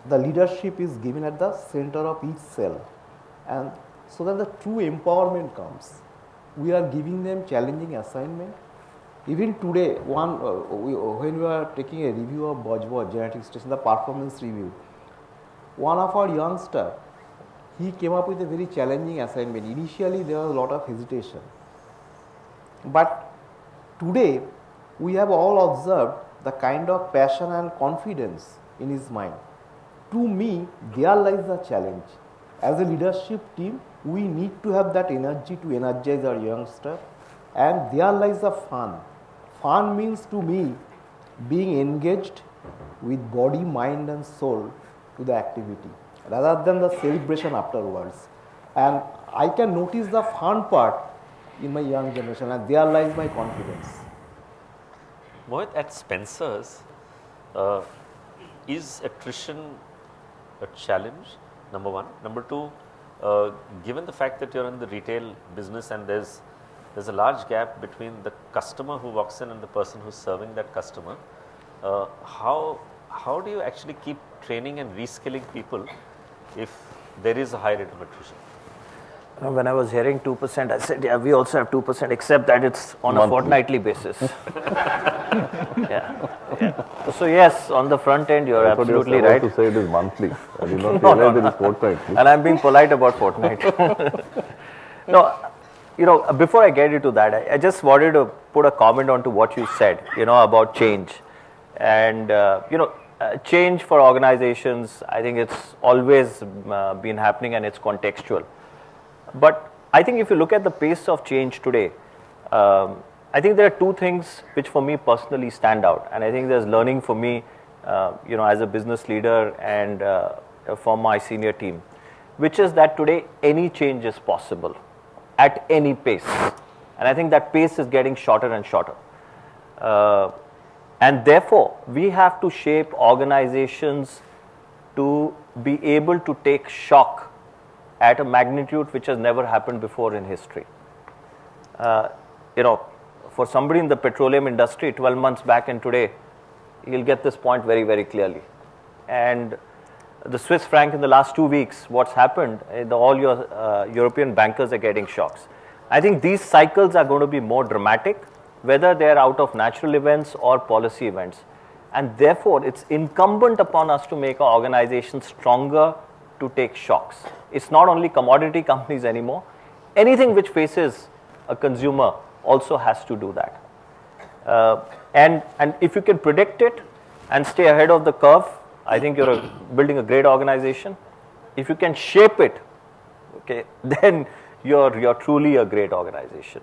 the leadership is given at the center of each cell, and so that the true empowerment comes. We are giving them challenging assignment. Even today, when we were taking a review of Bojboj genetic station, the performance review, one of our youngsters, he came up with a very challenging assignment. Initially, there was a lot of hesitation. But today, we have all observed the kind of passion and confidence in his mind. To me, there lies the challenge. As a leadership team, we need to have that energy to energize our youngster, and there lies the fun. Fun means to me being engaged with body, mind and soul to the activity rather than the celebration afterwards. And I can notice the fun part in my young generation, and there lies my confidence. Mohit, at Spencer's, is attrition a challenge? Number one. Number two, given the fact that you're in the retail business and there's a large gap between the customer who walks in and the person who's serving that customer, how do you actually keep training and reskilling people if there is a high rate of attrition? When I was hearing 2%, I said, yeah, we also have 2%, except that it's on a fortnightly basis. yeah. So yes, on the front end, you're absolutely right. To say it is monthly. I did not realize it is fortnightly. And I'm being polite about fortnight. No, before I get into that, I just wanted to put a comment onto what you said, about change. And, change for organizations, I think it's always been happening and it's contextual. But I think if you look at the pace of change today, I think there are two things which for me personally stand out. And I think there's learning for me, as a business leader and for my senior team, which is that today any change is possible at any pace. And I think that pace is getting shorter and shorter. And therefore, we have to shape organizations to be able to take shock at a magnitude which has never happened before in history. For somebody in the petroleum industry, 12 months back and today, you'll get this point very, very clearly. And the Swiss franc in the last 2 weeks, what's happened, all your European bankers are getting shocks. I think these cycles are going to be more dramatic, whether they're out of natural events or policy events. And therefore, it's incumbent upon us to make our organization stronger to take shocks. It's not only commodity companies anymore. Anything which faces a consumer also has to do that. And if you can predict it and stay ahead of the curve, I think you're building a great organization. If you can shape it, okay, then you're truly a great organization.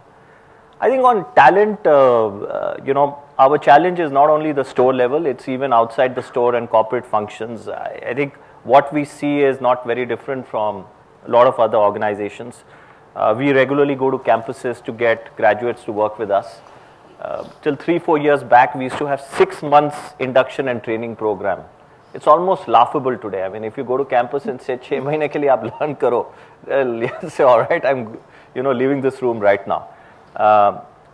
I think on talent, our challenge is not only the store level, it's even outside the store and corporate functions. I think what we see is not very different from a lot of other organizations. We regularly go to campuses to get graduates to work with us. Till 3-4 years back, we used to have 6 months induction and training program. It's almost laughable today. I mean, if you go to campus and say, 6 mahine ke liye aap learn karo, they'll say, all right, I'm leaving this room right now.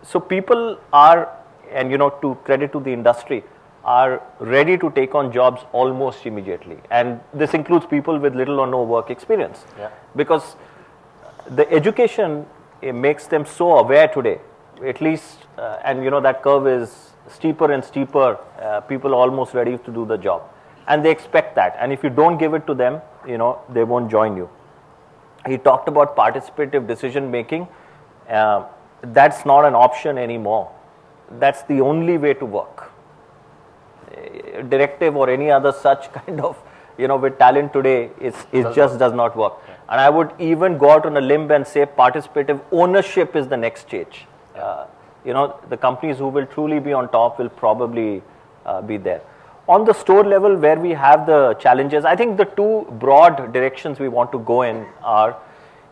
So people are, and to credit to the industry, are ready to take on jobs almost immediately. And this includes people with little or no work experience. Yeah. Because the education, it makes them so aware today, at least, and that curve is steeper and steeper, people are almost ready to do the job. And they expect that. And if you don't give it to them, they won't join you. He talked about participative decision making. That's not an option anymore. That's the only way to work. Directive or any other such kind of, with talent today, it just does not work. Yeah. And I would even go out on a limb and say participative ownership is the next stage. The companies who will truly be on top will probably be there. On the store level where we have the challenges, I think the two broad directions we want to go in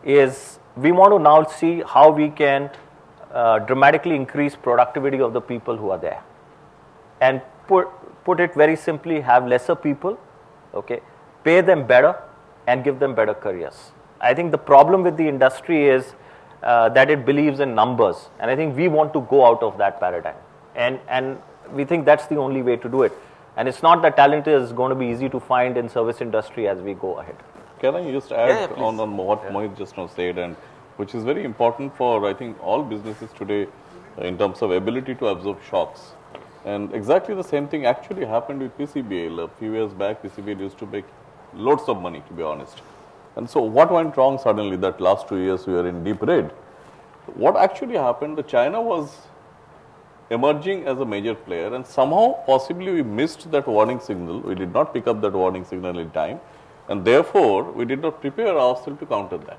is we want to now see how we can dramatically increase productivity of the people who are there. And put it very simply, have lesser people, okay, pay them better and give them better careers. I think the problem with the industry is that it believes in numbers, and I think we want to go out of that paradigm. And we think that's the only way to do it. And it's not that talent is going to be easy to find in service industry as we go ahead. Can I just add on what Mohit just now said, and which is very important for, I think, all businesses today in terms of ability to absorb shocks. And exactly the same thing actually happened with PCBL. A few years back, PCBL used to make loads of money, to be honest. And so what went wrong suddenly that last 2 years we were in deep red? What actually happened, China was emerging as a major player, and somehow possibly we missed that warning signal. We did not pick up that warning signal in time, and therefore we did not prepare ourselves to counter that.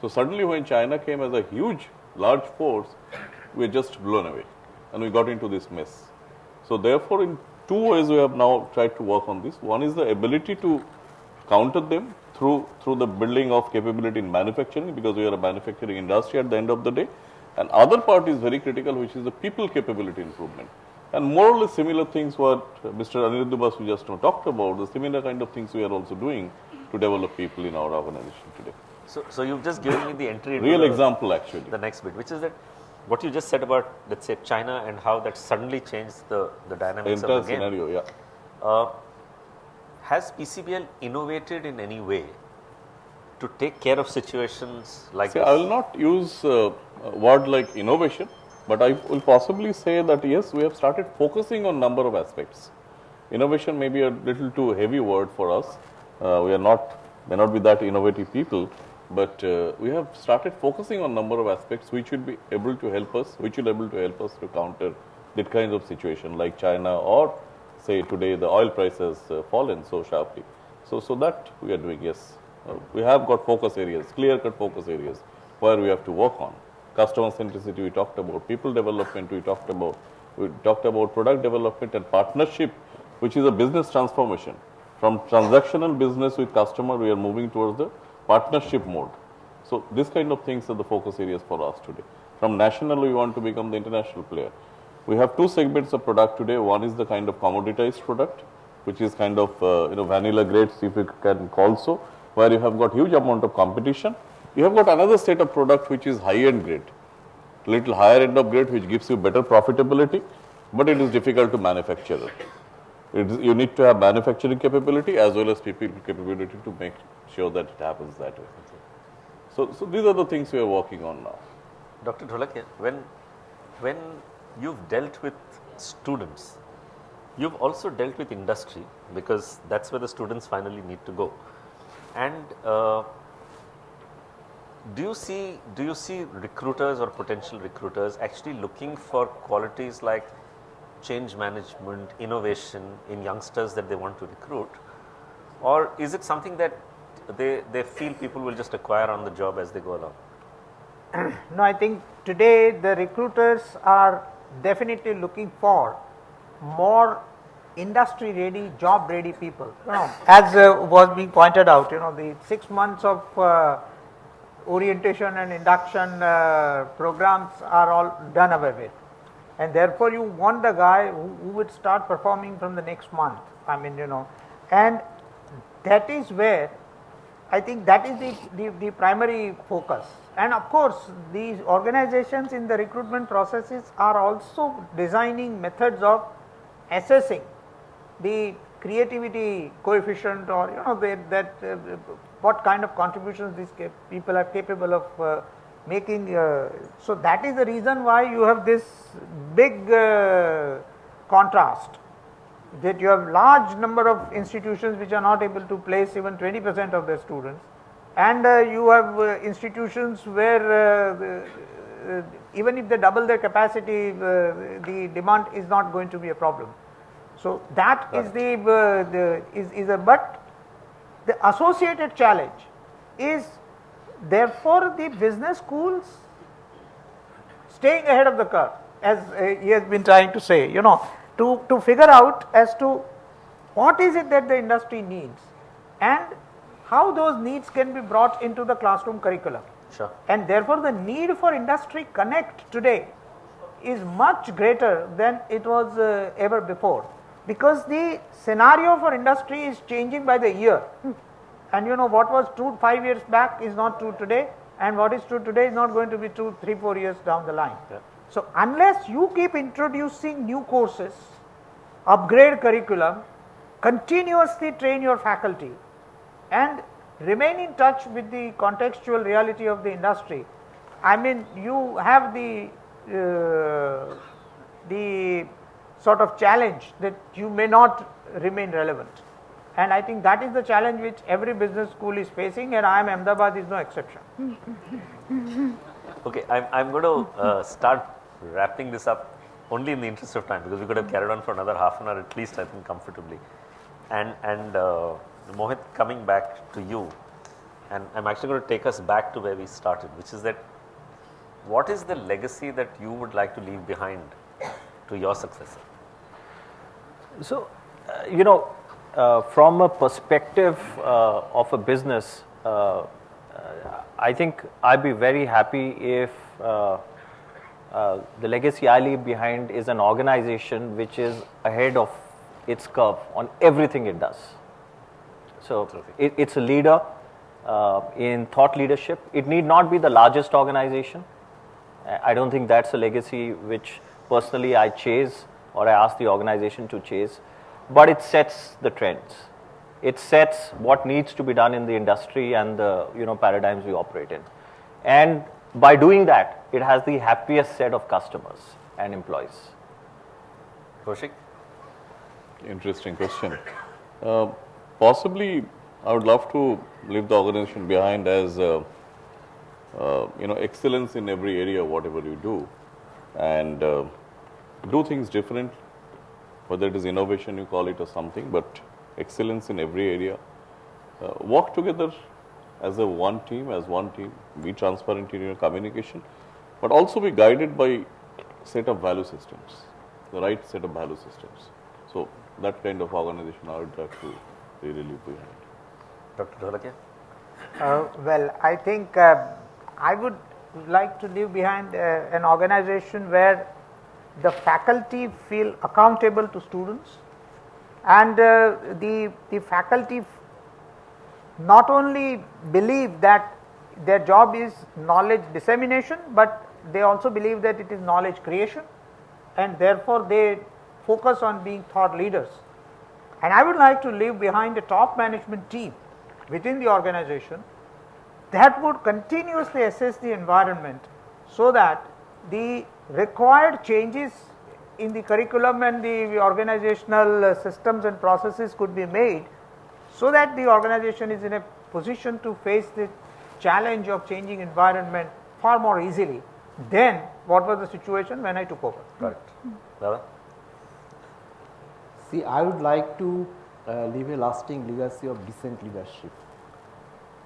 So suddenly when China came as a huge, large force, we were just blown away and we got into this mess. So therefore in 2 ways we have now tried to work on this. One is the ability to counter them through the building of capability in manufacturing, because we are a manufacturing industry at the end of the day. And other part is very critical, which is the people capability improvement. And more or less similar things what Mr. Aniruddha Basu just now talked about, the similar kind of things we are also doing to develop people in our organization today. So you've just given me the entry into real example actually. The next bit, which is that what you just said about, let's say, China and how that suddenly changed the dynamics of the game. Scenario, yeah. Has PCBL innovated in any way to take care of situations like this? I will not use a word like innovation, but I will possibly say that yes, we have started focusing on number of aspects. Innovation may be a little too heavy word for us. We are may not be that innovative people, but we have started focusing on number of aspects which will be able to help us, to counter that kind of situation like China, or say today the oil price has fallen so sharply. So that we are doing, yes. We have got focus areas, clear-cut focus areas where we have to work on. Customer centricity we talked about, people development we talked about product development and partnership, which is a business transformation. From transactional business with customer, we are moving towards the partnership mode. So this kind of things are the focus areas for us today. From national, we want to become the international player. We have two segments of product today. One is the kind of commoditized product, which is kind of vanilla grades, if you can call so, where you have got huge amount of competition. You have got another set of product which is high-end grade, little higher end of grade, which gives you better profitability, but it is difficult to manufacture. You need to have manufacturing capability as well as people capability to make sure that it happens that way. So these are the things we are working on now. Dr. Dholakia, when you've dealt with students, you've also dealt with industry, because that's where the students finally need to go. And do you see recruiters or potential recruiters actually looking for qualities like change management, innovation in youngsters that they want to recruit, or is it something that they feel people will just acquire on the job as they go along? No, I think today the recruiters are definitely looking for more industry ready, job ready people. As was being pointed out, the 6 months of orientation and induction programs are all done away with, and therefore you want the guy who would start performing from the next month. And that is where I think that is the primary focus. And of course, these organizations in the recruitment processes are also designing methods of assessing the creativity coefficient, or what kind of contributions these people are capable of making. So that is the reason why you have this big contrast, that you have large number of institutions which are not able to place even 20% of their students, and you have institutions where even if they double their capacity, the demand is not going to be a problem. So that is but the associated challenge is therefore the business schools staying ahead of the curve, as he has been trying to say, to figure out as to what is it that the industry needs and how those needs can be brought into the classroom curriculum. Sure. And therefore the need for industry connect today is much greater than it was ever before, because the scenario for industry is changing by the year. And what was true 5 years back is not true today, and what is true today is not going to be true 3-4 years down the line. Yeah. So unless you keep introducing new courses, upgrade curriculum, continuously train your faculty, and remain in touch with the contextual reality of the industry, you have the sort of challenge that you may not remain relevant. And I think that is the challenge which every business school is facing, and IIM Ahmedabad is no exception. Okay, I'm going to start wrapping this up only in the interest of time, because we could have carried on for another half an hour at least, I think, comfortably. And Mohit, coming back to you, and I'm actually going to take us back to where we started, which is that what is the legacy that you would like to leave behind to your successor? So, from a perspective of a business, I think I'd be very happy if the legacy I leave behind is an organization which is ahead of its curve on everything it does. So it's a leader in thought leadership. It need not be the largest organization. I don't think that's a legacy which personally I chase or I ask the organization to chase, but it sets the trends. It sets what needs to be done in the industry and the paradigms we operate in. And by doing that, it has the happiest set of customers and employees. Kaushik? Interesting question. Possibly, I would love to leave the organization behind as excellence in every area, whatever you do, and do things different, whether it is innovation you call it or something, but excellence in every area. Work together as one team, be transparent in your communication, but also be guided by set of value systems, the right set of value systems. So that kind of organization I would like to really leave behind. Dr. Dholakia? Well, I think I would like to leave behind an organization where the faculty feel accountable to students, and the faculty not only believe that their job is knowledge dissemination, but they also believe that it is knowledge creation, and therefore they focus on being thought leaders. And I would like to leave behind a top management team within the organization that would continuously assess the environment so that the required changes in the curriculum and the organizational systems and processes could be made, so that the organization is in a position to face the challenge of changing environment far more easily than what was the situation when I took over. Correct. Dada? See, I would like to leave a lasting legacy of decent leadership.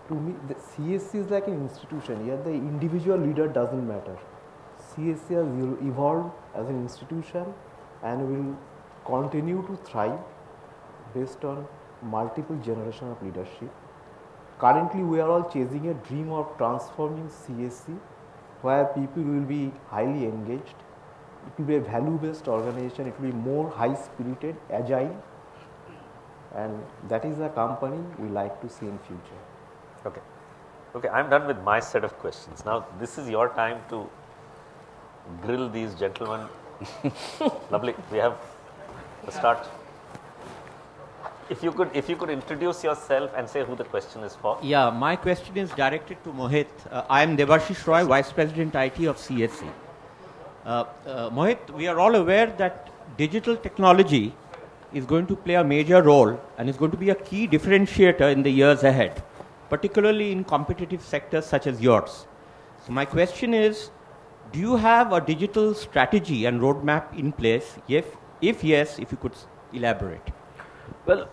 To me, the CESC is like an institution. Here, the individual leader doesn't matter. CESC has evolved as an institution and will continue to thrive based on multiple generations of leadership. Currently, we are all chasing a dream of transforming CESC, where people will be highly engaged. It will be a value-based organization. It will be more high-spirited, agile, and that is the company we like to see in future. Okay. Okay, I'm done with my set of questions. Now, this is your time to grill these gentlemen. Lovely. We have a start. If you could introduce yourself and say who the question is for. Yeah, my question is directed to Mohit. I am Debashish Roy, Vice President IT of CESC. Mohit, we are all aware that digital technology is going to play a major role and is going to be a key differentiator in the years ahead, particularly in competitive sectors such as yours. So my question is, do you have a digital strategy and roadmap in place? If yes, if you could elaborate. Well,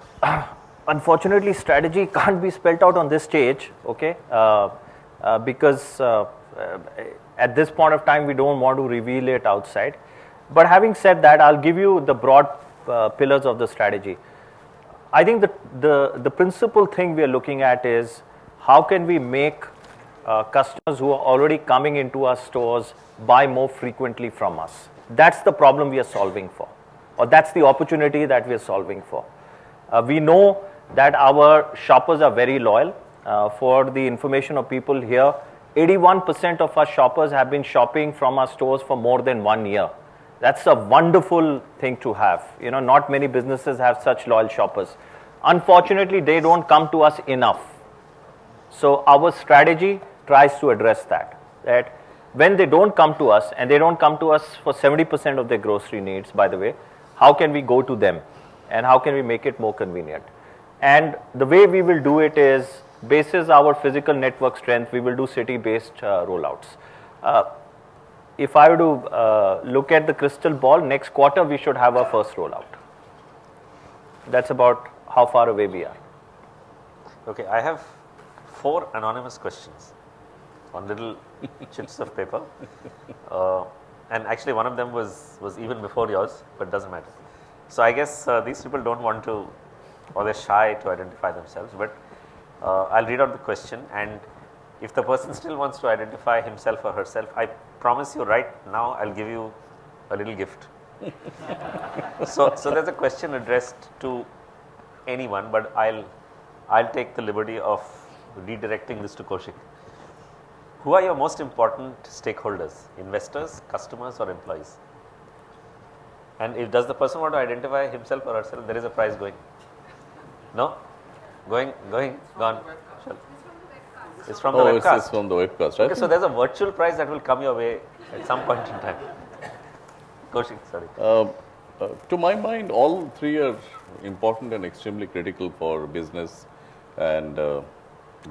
unfortunately, strategy can't be spelled out on this stage, okay? Because at this point of time, we don't want to reveal it outside. But having said that, I'll give you the broad pillars of the strategy. I think the principal thing we are looking at is how can we make customers who are already coming into our stores buy more frequently from us. That's the problem we are solving for, or that's the opportunity that we are solving for. We know that our shoppers are very loyal. For the information of people here, 81% of our shoppers have been shopping from our stores for more than 1 year. That's a wonderful thing to have. You know, not many businesses have such loyal shoppers. Unfortunately, they don't come to us enough. So our strategy tries to address that. That when they don't come to us, and they don't come to us for 70% of their grocery needs, by the way, how can we go to them? And how can we make it more convenient? And the way we will do it is, basis our physical network strength, we will do city-based rollouts. If I were to look at the crystal ball, next quarter we should have our first rollout. That's about how far away we are. Okay, I have 4 anonymous questions on little chips of paper. And actually one of them was even before yours, but doesn't matter. So I guess these people don't want to, or they're shy to identify themselves, but I'll read out the question, and if the person still wants to identify himself or herself, I promise you right now I'll give you a little gift. So there's a question addressed to anyone, but I'll take the liberty of redirecting this to Kaushik. Who are your most important stakeholders? Investors, customers, or employees? And if does the person want to identify himself or herself, there is a prize going. No? Going, gone. It's from the webcast. It's from the webcast, right? Okay, so there's a virtual prize that will come your way at some point in time. Kaushik, sorry. To my mind, all 3 are important and extremely critical for business and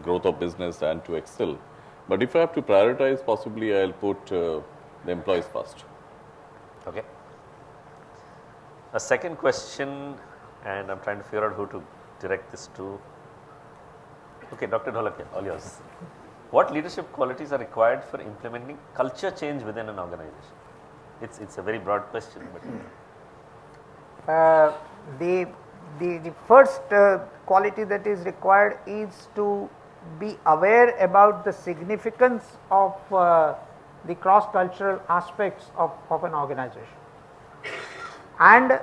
growth of business and to excel. But if I have to prioritize, possibly I'll put the employees first. Okay. A second question, and I'm trying to figure out who to direct this to. Okay, Dr. Dholakia, all yours. What leadership qualities are required for implementing culture change within an organization? It's a very broad question, but The first quality that is required is to be aware about the significance of the cross-cultural aspects of an organization. And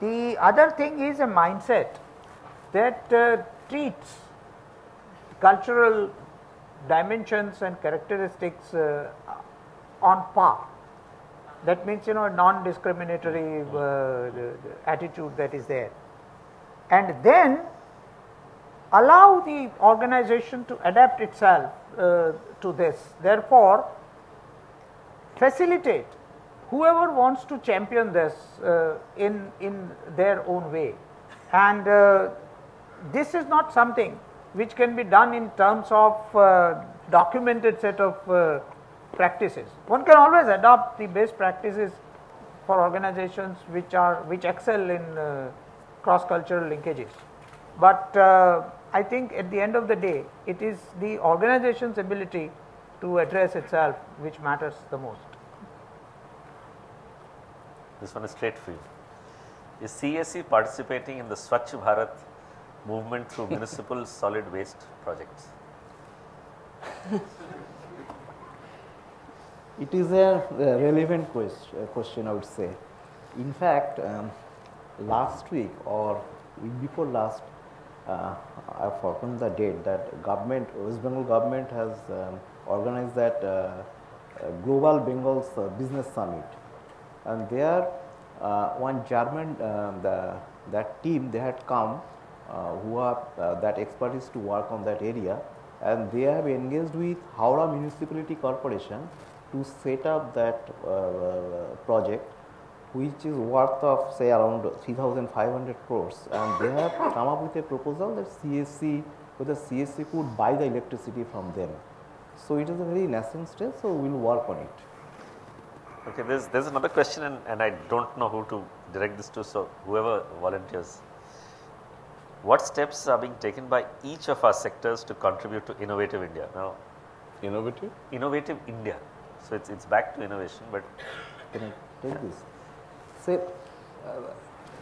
the other thing is a mindset that treats cultural dimensions and characteristics on par. That means, non-discriminatory attitude that is there. And then allow the organization to adapt itself to this. Therefore, facilitate whoever wants to champion this in their own way. And this is not something which can be done in terms of documented set of practices. One can always adopt the best practices for organizations which excel in cross-cultural linkages. But I think at the end of the day, it is the organization's ability to address itself which matters the most. This one is straight for you. Is CESC participating in the Swachh Bharat movement through municipal solid waste projects? It is a relevant question, I would say. In fact, last week or week before last, I've forgotten the date, that West Bengal government has organized that Global Bengal's Business Summit. And there, one German, that team, they had come, who are that expertise to work on that area, and they have engaged with Howrah Municipality Corporation to set up that project, which is worth of say around 3,500 crores, and they have come up with a proposal that whether CESC could buy the electricity from them. So it is a very nascent stage, so we will work on it. Okay, there's another question, and I don't know who to direct this to, so whoever volunteers. What steps are being taken by each of our sectors to contribute to Innovative India? Now, Innovative? Innovative India. So it's back to innovation, but Can I take this? Say,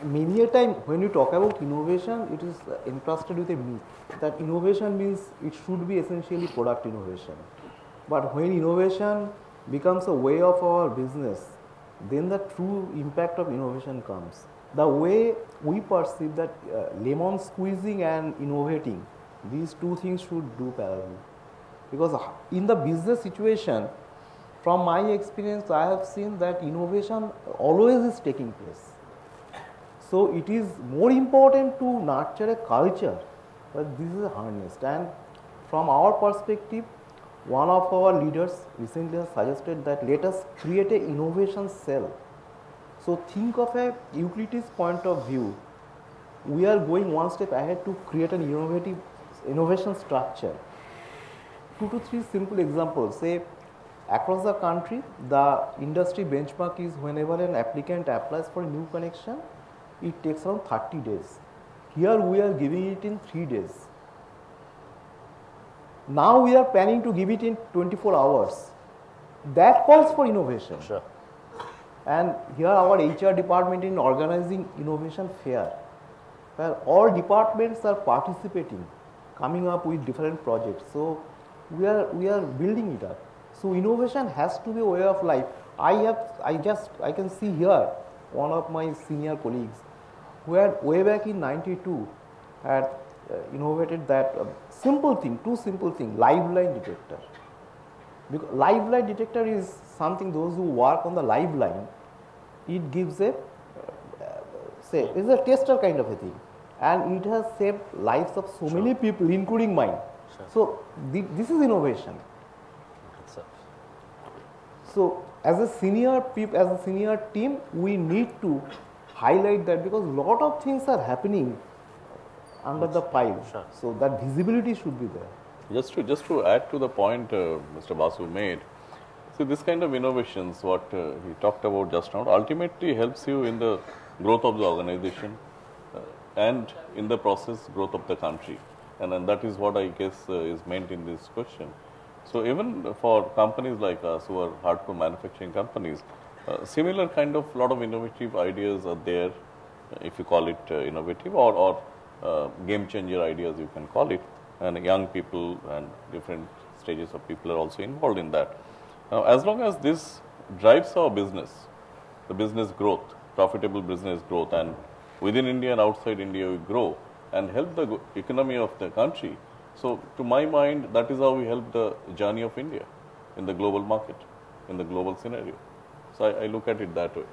many a time when you talk about innovation, it is entrusted with a myth that innovation means it should be essentially product innovation. But when innovation becomes a way of our business, then the true impact of innovation comes. The way we perceive that lemon squeezing and innovating, these two things should do parallel. Because in the business situation, from my experience, I have seen that innovation always is taking place. So it is more important to nurture a culture, but this is harnessed. And from our perspective, one of our leaders recently has suggested that let us create an innovation cell. So think of a utilities point of view. We are going one step ahead to create an innovation structure. 2 to 3 simple examples. Say, across the country, the industry benchmark is whenever an applicant applies for a new connection, it takes around 30 days. Here we are giving it in 3 days. Now we are planning to give it in 24 hours. That calls for innovation. sure. And here our HR department in organizing innovation fair, where all departments are participating, coming up with different projects. So we are building it up. So innovation has to be a way of life. I can see here one of my senior colleagues who had way back in 92 had innovated that simple thing, too simple thing, live line detector. Because live line detector is something those who work on the live line, it gives a it's a tester kind of a thing, and it has saved lives of so many people, including mine. Sure. So this is innovation. It's So as a senior team, we need to highlight that, because a lot of things are happening under the pile. Sure. So that visibility should be there. Just to add to the point Mr. Basu made, see, this kind of innovations, what he talked about just now, ultimately helps you in the growth of the organization and in the process growth of the country, and that is what I guess is meant in this question. So even for companies like us who are hardcore manufacturing companies, similar kind of lot of innovative ideas are there, if you call it innovative or game changer ideas, you can call it, and young people and different stages of people are also involved in that. Now, as long as this drives our business, the business growth, profitable business growth, and within India and outside India we grow and help the economy of the country. So to my mind, that is how we help the journey of India in the global market, in the global scenario. So I look at it that way.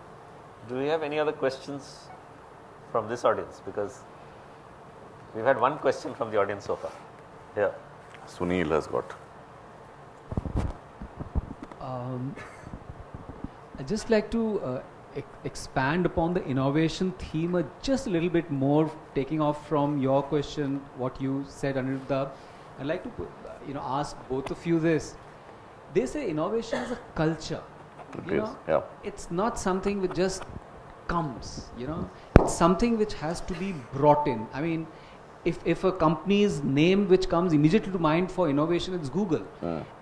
Do we have any other questions from this audience? Because we've had one question from the audience so far. Yeah. Sunil has got. I'd just like to expand upon the innovation theme just a little bit more, taking off from your question, what you said, Aniruddha. I'd like to ask both of you this. They say innovation is a culture. Yeah. It's not something which just comes, it's something which has to be brought in. I mean, if a company's name which comes immediately to mind for innovation, it's Google.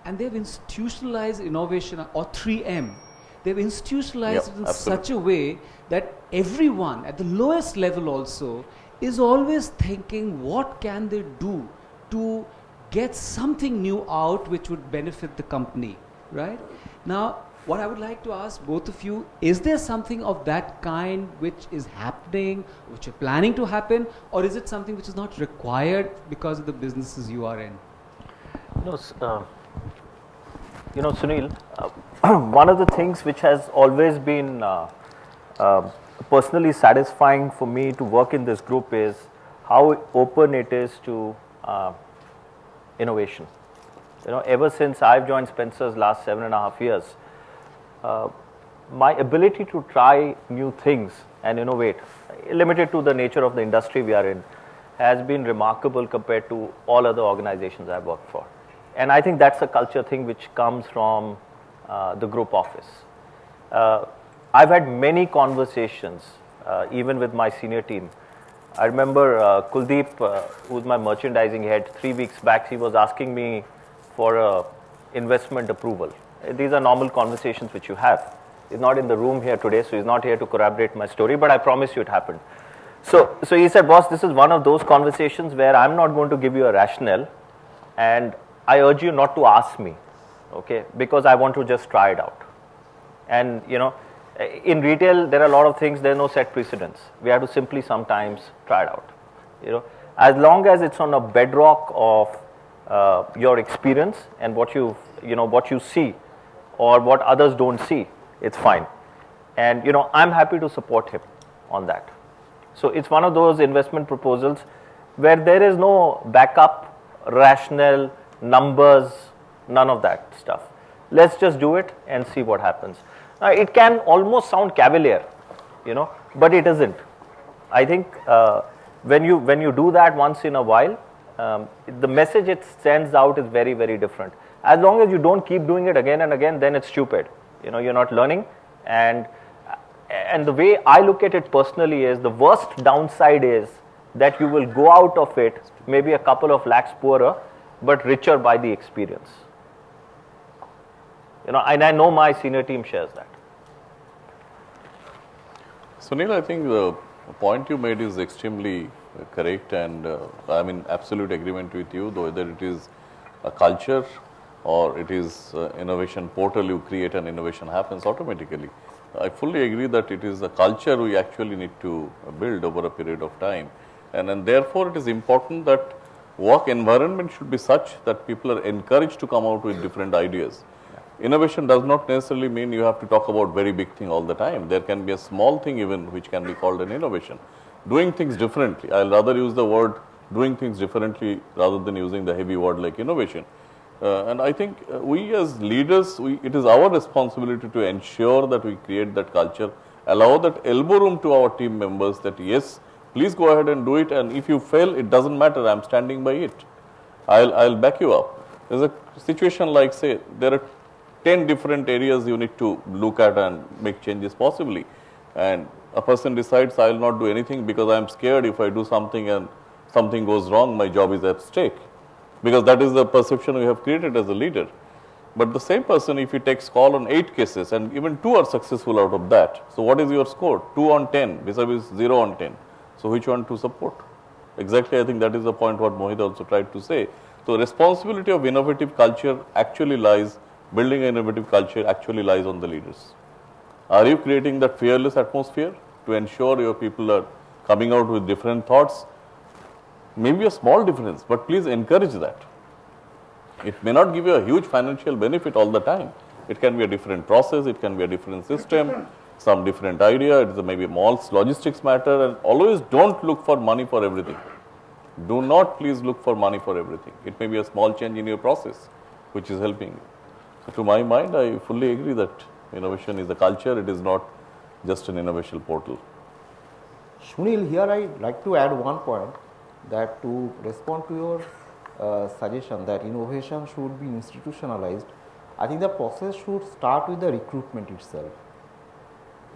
And they've institutionalized innovation, or 3M. They've institutionalized it in such a way that everyone at the lowest level also is always thinking, what can they do to get something new out which would benefit the company, right? Now, what I would like to ask both of you, is there something of that kind which is happening, which you're planning to happen, or is it something which is not required because of the businesses you are in? Sunil, one of the things which has always been personally satisfying for me to work in this group is how open it is to innovation. Ever since I've joined Spencer's last 7.5 years, my ability to try new things and innovate, limited to the nature of the industry we are in, has been remarkable compared to all other organizations I've worked for. And I think that's a culture thing which comes from the group office. I've had many conversations, even with my senior team. I remember Kuldeep, who's my merchandising head, 3 weeks back, he was asking me for investment approval. These are normal conversations which you have. He's not in the room here today, so he's not here to corroborate my story, but I promise you it happened. So he said, boss, this is one of those conversations where I'm not going to give you a rationale, and I urge you not to ask me, okay, because I want to just try it out. And, in retail, there are a lot of things, there are no set precedents. We have to simply sometimes try it out. As long as it's on a bedrock of your experience and what you see or what others don't see, it's fine. And, I'm happy to support him on that. So it's one of those investment proposals where there is no backup, rationale, numbers, none of that stuff. Let's just do it and see what happens. It can almost sound cavalier, but it isn't. I think when you do that once in a while, the message it sends out is very, very different. As long as you don't keep doing it again and again, then it's stupid. You're not learning. And the way I look at it personally is, the worst downside is that you will go out of it maybe a couple of lakhs poorer, but richer by the experience. And I know my senior team shares that. Sunil, I think the point you made is extremely correct, and I'm in absolute agreement with you, though whether it is a culture or it is innovation portal you create and innovation happens automatically. I fully agree that it is a culture we actually need to build over a period of time, and therefore it is important that work environment should be such that people are encouraged to come out with different ideas. Innovation does not necessarily mean you have to talk about very big thing all the time. There can be a small thing even which can be called an innovation. Doing things differently. I'll rather use the word doing things differently rather than using the heavy word like innovation. And I think we as leaders, it is our responsibility to ensure that we create that culture, allow that elbow room to our team members that yes, please go ahead and do it, and if you fail, it doesn't matter, I'm standing by it. I'll back you up. There's a situation like, say, there are 10 different areas you need to look at and make changes possibly, and a person decides I'll not do anything because I'm scared if I do something and something goes wrong, my job is at stake, because that is the perception we have created as a leader. But the same person, if he takes call on 8 cases and even 2 are successful out of that, so what is your score? 2 on 10 vis-a-vis 0 on 10. So which one to support? Exactly, I think that is the point what Mohit also tried to say. So responsibility of innovative culture actually lies, building an innovative culture actually lies on the leaders. Are you creating that fearless atmosphere to ensure your people are coming out with different thoughts? Maybe a small difference, but please encourage that. It may not give you a huge financial benefit all the time. It can be a different process, it can be a different system, some different idea, it is maybe a small logistics matter, and always don't look for money for everything. Do not please look for money for everything. It may be a small change in your process which is helping you. So to my mind, I fully agree that innovation is a culture, it is not just an innovation portal. Sunil, here I like to add one point, that to respond to your suggestion that innovation should be institutionalized, I think the process should start with the recruitment itself.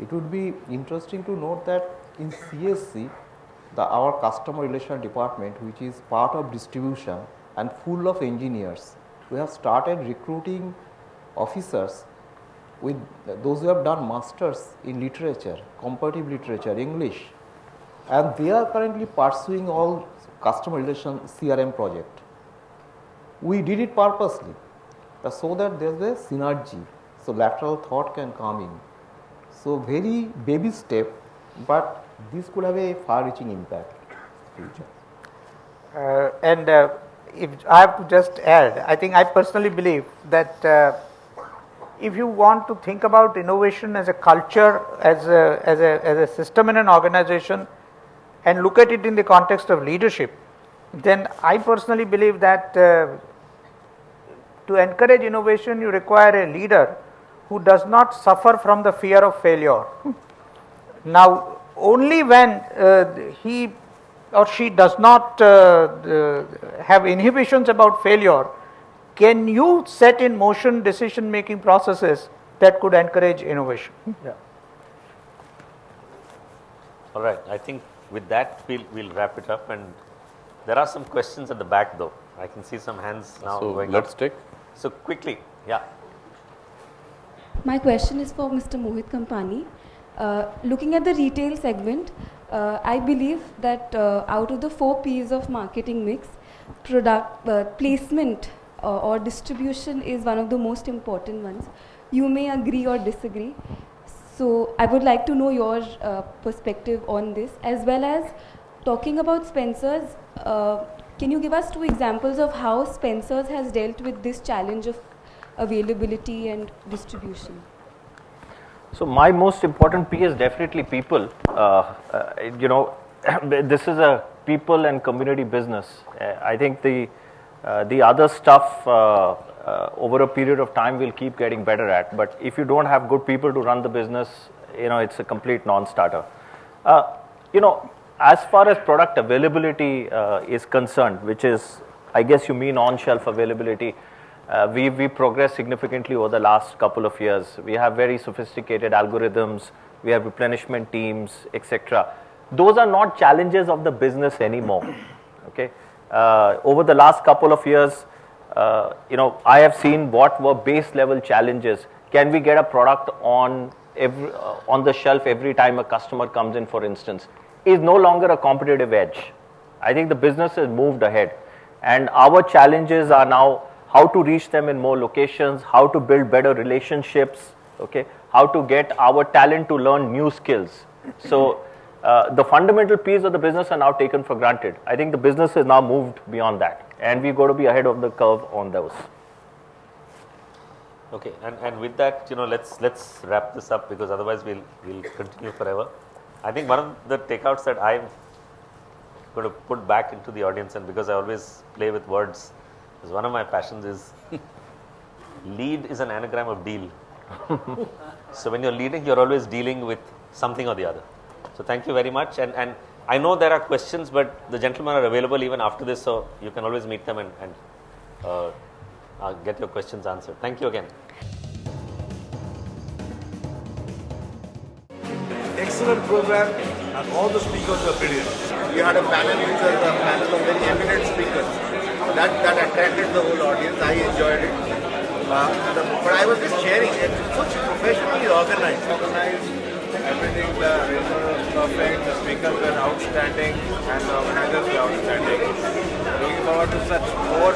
It would be interesting to note that in CESC, our customer relation department, which is part of distribution and full of engineers, we have started recruiting officers with those who have done masters in literature, comparative literature, English, and they are currently pursuing all customer relation CRM project. We did it purposely so that there is a synergy, so lateral thought can come in. So very baby step, but this could have a far-reaching impact in future. If I have to just add, I think I personally believe that if you want to think about innovation as a culture, as a system in an organization, and look at it in the context of leadership, then I personally believe that to encourage innovation, you require a leader who does not suffer from the fear of failure. Now, only when he or she does not have inhibitions about failure, can you set in motion decision making processes that could encourage innovation. Yeah. All right, I think with that we'll wrap it up, and there are some questions at the back though. I can see some hands now So going let's up. take. So quickly, yeah. My question is for Mr. Mohit Kampani. Looking at the retail segment, I believe that out of the 4 P's of marketing mix, product placement or distribution is one of the most important ones. You may agree or disagree. So I would like to know your perspective on this, as well as talking about Spencer's. Can you give us 2 examples of how Spencer's has dealt with this challenge of availability and distribution? So my most important P is definitely people. This is a people and community business. I think the other stuff over a period of time we'll keep getting better at. But if you don't have good people to run the business, it's a complete non-starter. As far as product availability is concerned, which is, I guess you mean on-shelf availability, we progressed significantly over the last couple of years. We have very sophisticated algorithms, we have replenishment teams, etc. Those are not challenges of the business anymore. Okay. Over the last couple of years, I have seen what were base level challenges. Can we get a product on the shelf every time a customer comes in, for instance, is no longer a competitive edge. I think the business has moved ahead, and our challenges are now how to reach them in more locations, how to build better relationships, okay, how to get our talent to learn new skills. So the fundamental P's of the business are now taken for granted. I think the business has now moved beyond that, and we've got to be ahead of the curve on those. Okay, and with that, let's wrap this up, because otherwise we'll continue forever. I think one of the takeouts that I'm going to put back into the audience, and because I always play with words, is one of my passions is lead is an anagram of deal. So when you're leading, you're always dealing with something or the other. So thank you very much, and I know there are questions, but the gentlemen are available even after this, so you can always meet them and get your questions answered. Thank you again. Excellent program, and all the speakers were brilliant. We had a panel which was a panel of very eminent speakers. That attracted the whole audience. I enjoyed it. But I was just sharing it. It's so professionally organized. Everything, the arrangement was perfect, the speakers were outstanding, and the organizers were outstanding. Looking forward to such more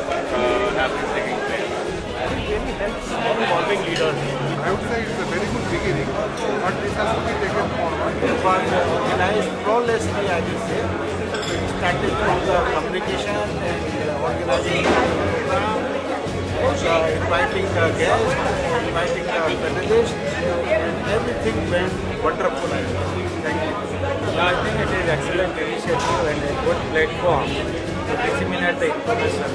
happening taking place. I think really helps all evolving leaders. I would say it's a very good beginning, but application and organizing the program, inviting guests, inviting panelists, and everything went wonderful. Thank you. I think it is excellent initiative and a good platform to disseminate the information.